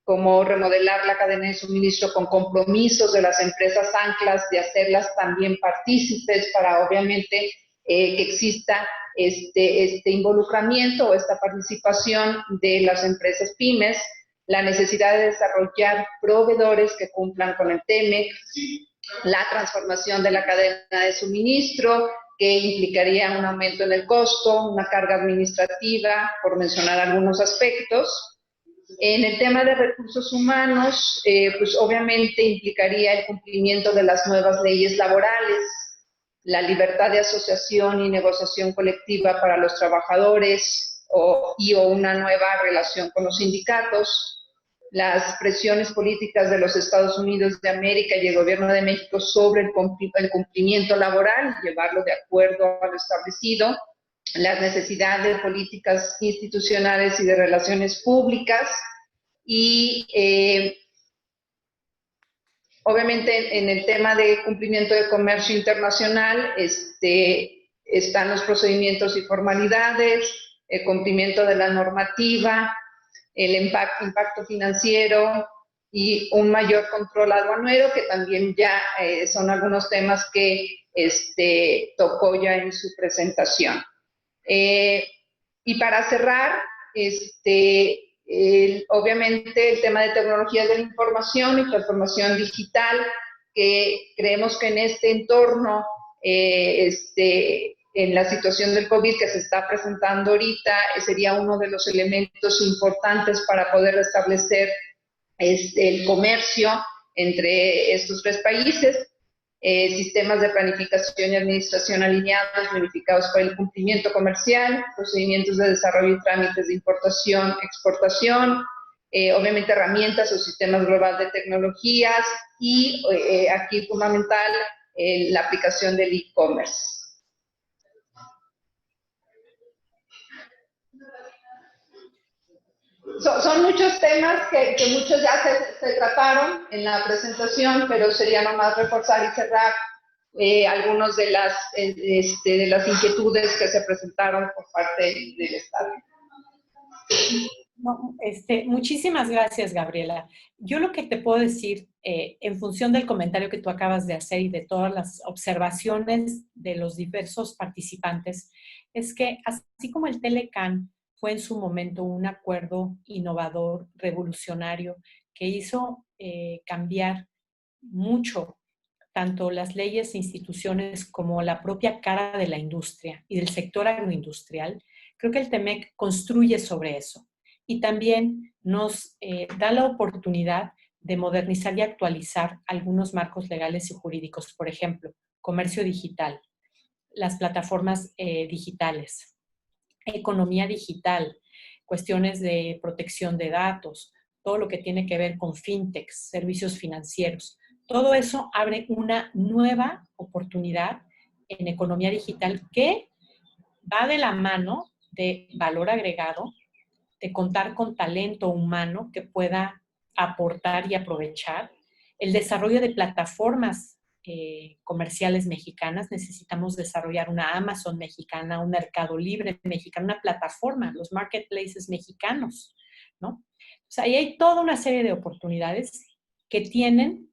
como remodelar la cadena de suministro con compromisos de las empresas anclas, de hacerlas también partícipes para obviamente que exista este involucramiento o esta participación de las empresas pymes, la necesidad de desarrollar proveedores que cumplan con el TEMEC, la transformación de la cadena de suministro, que implicaría un aumento en el costo, una carga administrativa, por mencionar algunos aspectos. En el tema de recursos humanos, pues obviamente implicaría el cumplimiento de las nuevas leyes laborales, la libertad de asociación y negociación colectiva para los trabajadores o una nueva relación con los sindicatos, las presiones políticas de los Estados Unidos de América y el Gobierno de México sobre el cumplimiento laboral, llevarlo de acuerdo a lo establecido, las necesidades de políticas institucionales y de relaciones públicas y obviamente en el tema de cumplimiento de comercio internacional están los procedimientos y formalidades, el cumplimiento de la normativa, el impacto financiero y un mayor control aduanero, que también ya son algunos temas que tocó ya en su presentación. Y para cerrar, obviamente el tema de tecnologías de la información y transformación digital, que creemos que en este entorno, en la situación del COVID que se está presentando ahorita, sería uno de los elementos importantes para poder restablecer el comercio entre estos tres países. Sistemas de planificación y administración alineados, verificados por el cumplimiento comercial, procedimientos de desarrollo y trámites de importación, exportación, obviamente herramientas o sistemas globales de tecnologías y aquí fundamental la aplicación del e-commerce. Son muchos temas que muchos ya se trataron en la presentación, pero sería nomás reforzar y cerrar algunos de las inquietudes que se presentaron por parte del Estado. No, muchísimas gracias, Gabriela. Yo lo que te puedo decir en función del comentario que tú acabas de hacer y de todas las observaciones de los diversos participantes, es que así como el Telecán fue en su momento un acuerdo innovador, revolucionario, que hizo cambiar mucho tanto las leyes e instituciones como la propia cara de la industria y del sector agroindustrial, creo que el TEMEC construye sobre eso y también nos da la oportunidad de modernizar y actualizar algunos marcos legales y jurídicos, por ejemplo, comercio digital, las plataformas digitales, economía digital, cuestiones de protección de datos, todo lo que tiene que ver con fintechs, servicios financieros. Todo eso abre una nueva oportunidad en economía digital que va de la mano de valor agregado, de contar con talento humano que pueda aportar y aprovechar, el desarrollo de plataformas comerciales mexicanas. Necesitamos desarrollar una Amazon mexicana, un Mercado Libre mexicano, una plataforma, los marketplaces mexicanos, ¿no? O sea, ahí hay toda una serie de oportunidades que tienen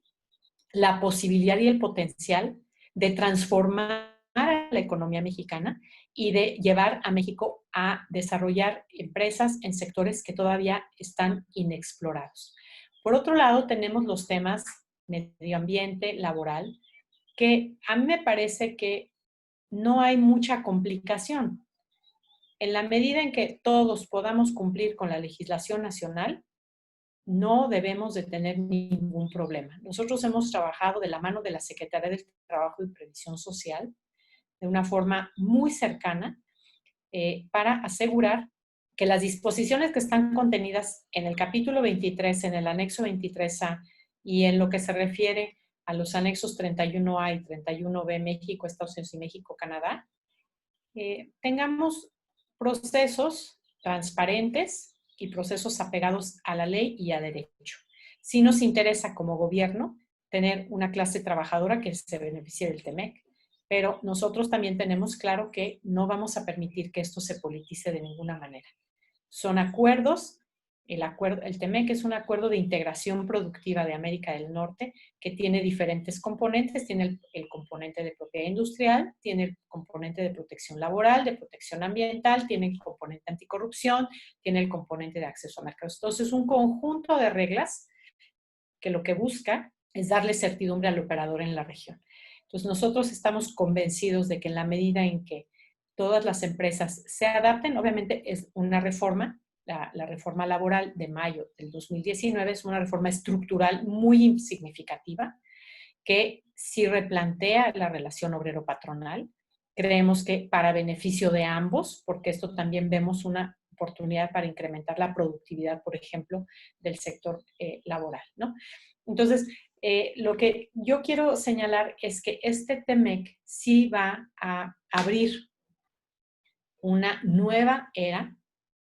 la posibilidad y el potencial de transformar a la economía mexicana y de llevar a México a desarrollar empresas en sectores que todavía están inexplorados. Por otro lado, tenemos los temas medio ambiente, laboral, que a mí me parece que no hay mucha complicación. En la medida en que todos podamos cumplir con la legislación nacional, no debemos de tener ningún problema. Nosotros hemos trabajado de la mano de la Secretaría del Trabajo y Previsión Social de una forma muy cercana para asegurar que las disposiciones que están contenidas en el capítulo 23, en el anexo 23A y en lo que se refiere a los anexos 31A y 31B, México, Estados Unidos y México, Canadá, tengamos procesos transparentes y procesos apegados a la ley y a derecho. Sí nos interesa como gobierno tener una clase trabajadora que se beneficie del TEMEC, pero nosotros también tenemos claro que no vamos a permitir que esto se politice de ninguna manera. Son acuerdos. El TEMEC es un acuerdo de integración productiva de América del Norte que tiene diferentes componentes. Tiene el componente de propiedad industrial, tiene el componente de protección laboral, de protección ambiental, tiene el componente anticorrupción, tiene el componente de acceso a mercados. Entonces, es un conjunto de reglas que lo que busca es darle certidumbre al operador en la región. Entonces, nosotros estamos convencidos de que en la medida en que todas las empresas se adapten, obviamente es una reforma. La reforma laboral de mayo del 2019 es una reforma estructural muy significativa que sí replantea la relación obrero-patronal. Creemos que para beneficio de ambos, porque esto también vemos una oportunidad para incrementar la productividad, por ejemplo, del sector laboral, ¿no? Entonces, lo que yo quiero señalar es que este TEMEC sí va a abrir una nueva era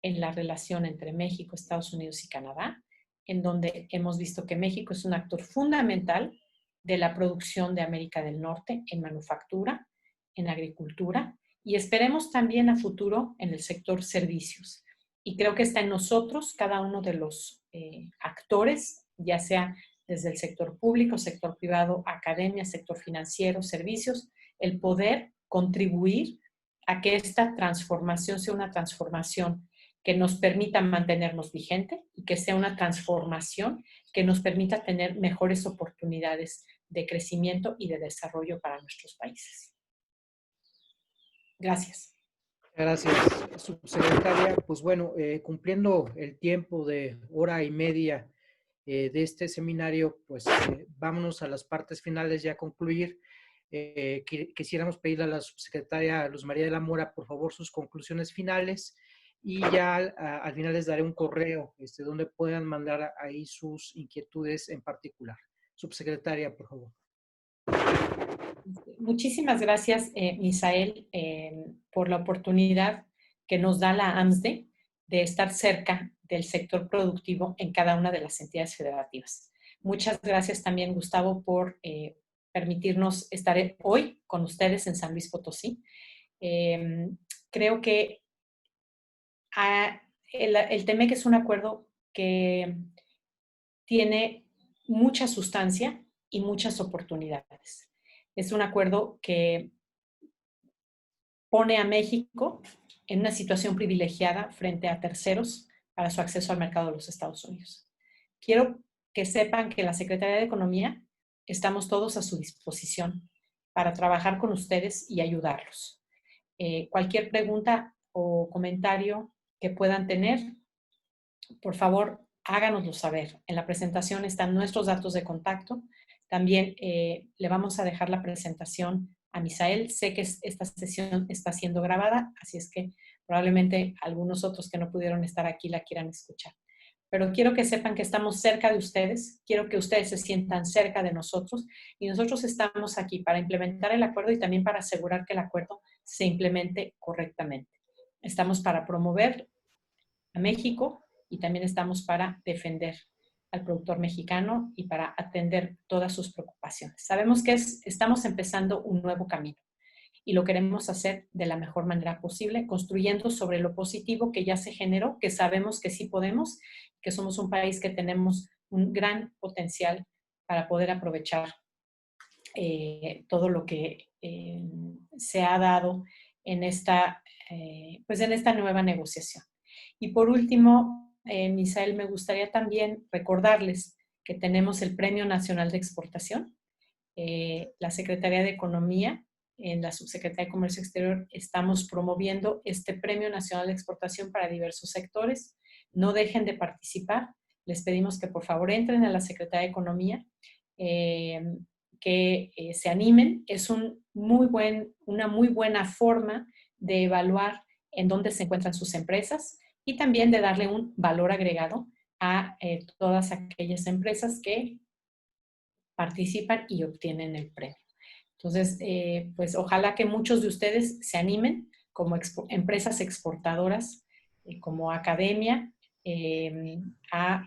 en la relación entre México, Estados Unidos y Canadá, en donde hemos visto que México es un actor fundamental de la producción de América del Norte en manufactura, en agricultura y esperemos también a futuro en el sector servicios. Y creo que está en nosotros, cada uno de los actores, ya sea desde el sector público, sector privado, academia, sector financiero, servicios, el poder contribuir a que esta transformación sea una transformación que nos permita mantenernos vigentes y que sea una transformación que nos permita tener mejores oportunidades de crecimiento y de desarrollo para nuestros países. Gracias. Gracias, subsecretaria. Pues bueno, cumpliendo el tiempo de hora y media de este seminario, pues vámonos a las partes finales ya a concluir. Quisiéramos pedirle a la subsecretaria Luz María de la Mora, por favor, sus conclusiones finales y ya al final les daré un correo donde puedan mandar ahí sus inquietudes en particular. Subsecretaria, por favor. Muchísimas gracias, Misael, por la oportunidad que nos da la AMSDE de estar cerca del sector productivo en cada una de las entidades federativas. Muchas gracias también, Gustavo, por permitirnos estar hoy con ustedes en San Luis Potosí. Creo que el TEMEC es un acuerdo que tiene mucha sustancia y muchas oportunidades. Es un acuerdo que pone a México en una situación privilegiada frente a terceros para su acceso al mercado de los Estados Unidos. Quiero que sepan que la Secretaría de Economía estamos todos a su disposición para trabajar con ustedes y ayudarlos. Cualquier pregunta o comentario que puedan tener, por favor, háganoslo saber. En la presentación están nuestros datos de contacto. También le vamos a dejar la presentación a Misael. Sé que esta sesión está siendo grabada, así es que probablemente algunos otros que no pudieron estar aquí la quieran escuchar. Pero quiero que sepan que estamos cerca de ustedes, quiero que ustedes se sientan cerca de nosotros y nosotros estamos aquí para implementar el acuerdo y también para asegurar que el acuerdo se implemente correctamente. Estamos para promover a México y también estamos para defender al productor mexicano y para atender todas sus preocupaciones. Sabemos que estamos empezando un nuevo camino y lo queremos hacer de la mejor manera posible, construyendo sobre lo positivo que ya se generó, que sabemos que sí podemos, que somos un país que tenemos un gran potencial para poder aprovechar todo lo que se ha dado en esta nueva negociación. Y por último, Misael, me gustaría también recordarles que tenemos el Premio Nacional de Exportación. La Secretaría de Economía, en la Subsecretaría de Comercio Exterior, estamos promoviendo este Premio Nacional de Exportación para diversos sectores. No dejen de participar. Les pedimos que por favor entren a la Secretaría de Economía, que se animen. Es una muy buena forma de evaluar en dónde se encuentran sus empresas y también de darle un valor agregado a todas aquellas empresas que participan y obtienen el premio. Entonces, pues ojalá que muchos de ustedes se animen como empresas exportadoras, como academia, a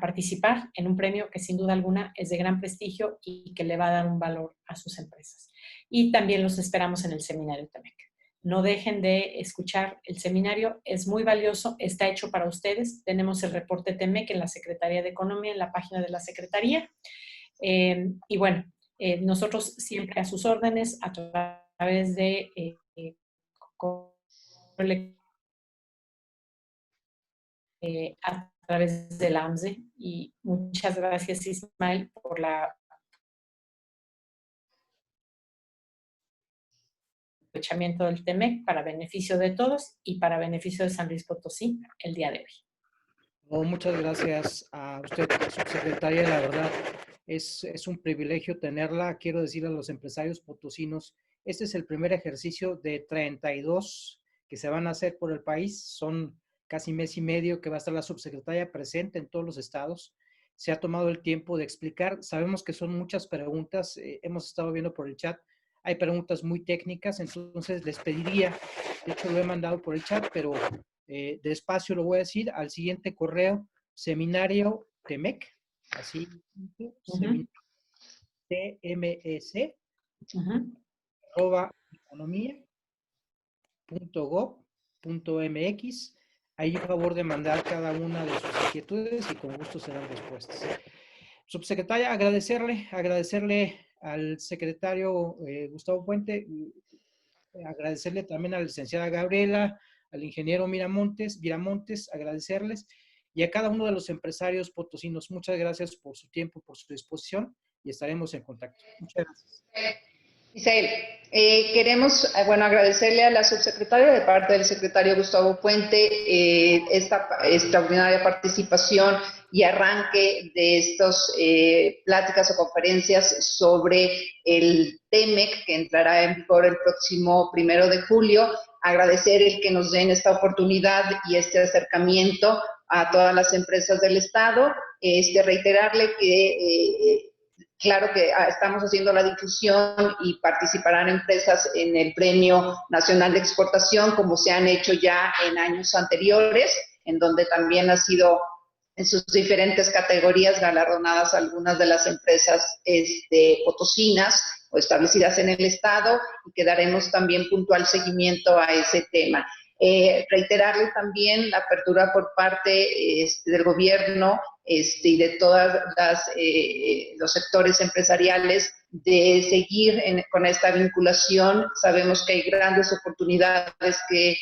participar en un premio que sin duda alguna es de gran prestigio y que le va a dar un valor a sus empresas. Y también los esperamos en el seminario TEMEC. No dejen de escuchar el seminario, es muy valioso, está hecho para ustedes. Tenemos el reporte TEMEC en la Secretaría de Economía, en la página de la Secretaría. Y bueno, nosotros siempre a sus órdenes a través de a través de la AMSE. Y muchas gracias, Ismael, por la aprovechamiento del TEMEC para beneficio de todos y para beneficio de San Luis Potosí el día de hoy. Oh, muchas gracias a usted, subsecretaria. La verdad, es un privilegio tenerla. Quiero decir a los empresarios potosinos, este es el primer ejercicio de 32 que se van a hacer por el país. Son casi mes y medio que va a estar la subsecretaria presente en todos los estados. Se ha tomado el tiempo de explicar. Sabemos que son muchas preguntas. Hemos estado viendo por el chat. Hay preguntas muy técnicas, entonces les pediría, de hecho lo he mandado por el chat, pero despacio lo voy a decir, al siguiente correo, seminario TEMEC, así, seminario TMEC, @economia.gov.mx. Ahí a favor de mandar cada una de sus inquietudes y con gusto serán respuestas. Subsecretaria, agradecerle al secretario Gustavo Puente, agradecerle también a la licenciada Gabriela, al ingeniero Viramontes, agradecerles, y a cada uno de los empresarios potosinos. Muchas gracias por su tiempo, por su disposición, y estaremos en contacto. Muchas gracias. Misael, queremos agradecerle a la subsecretaria de parte del secretario Gustavo Puente esta extraordinaria participación y arranque de estas pláticas o conferencias sobre el TEMEC que entrará en vigor el próximo 1 de julio. Agradecer el que nos den esta oportunidad y este acercamiento a todas las empresas del Estado. Reiterarle que claro que estamos haciendo la difusión y participarán empresas en el Premio Nacional de Exportación, como se han hecho ya en años anteriores, en donde también ha sido en sus diferentes categorías galardonadas algunas de las empresas potosinas o establecidas en el Estado, y que daremos también puntual seguimiento a ese tema. Reiterarle también la apertura por parte del gobierno y de todos los sectores empresariales de seguir con esta vinculación. Sabemos que hay grandes oportunidades que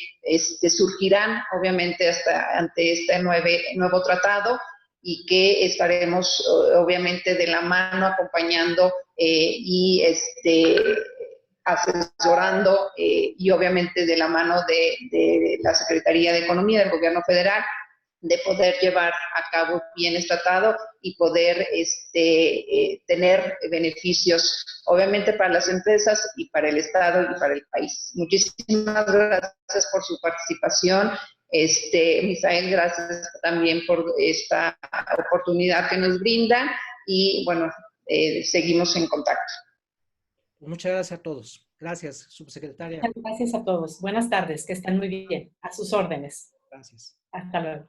surgirán, obviamente, ante este nuevo tratado, y que estaremos, obviamente, de la mano acompañando y asesorando y obviamente de la mano de la Secretaría de Economía del Gobierno Federal, de poder llevar a cabo bien este tratado y poder tener beneficios, obviamente, para las empresas y para el Estado y para el país. Muchísimas gracias por su participación. Misael, gracias también por esta oportunidad que nos brinda y, bueno, seguimos en contacto. Muchas gracias a todos. Gracias, subsecretaria. Gracias a todos. Buenas tardes, que estén muy bien. A sus órdenes. Gracias. Hasta luego.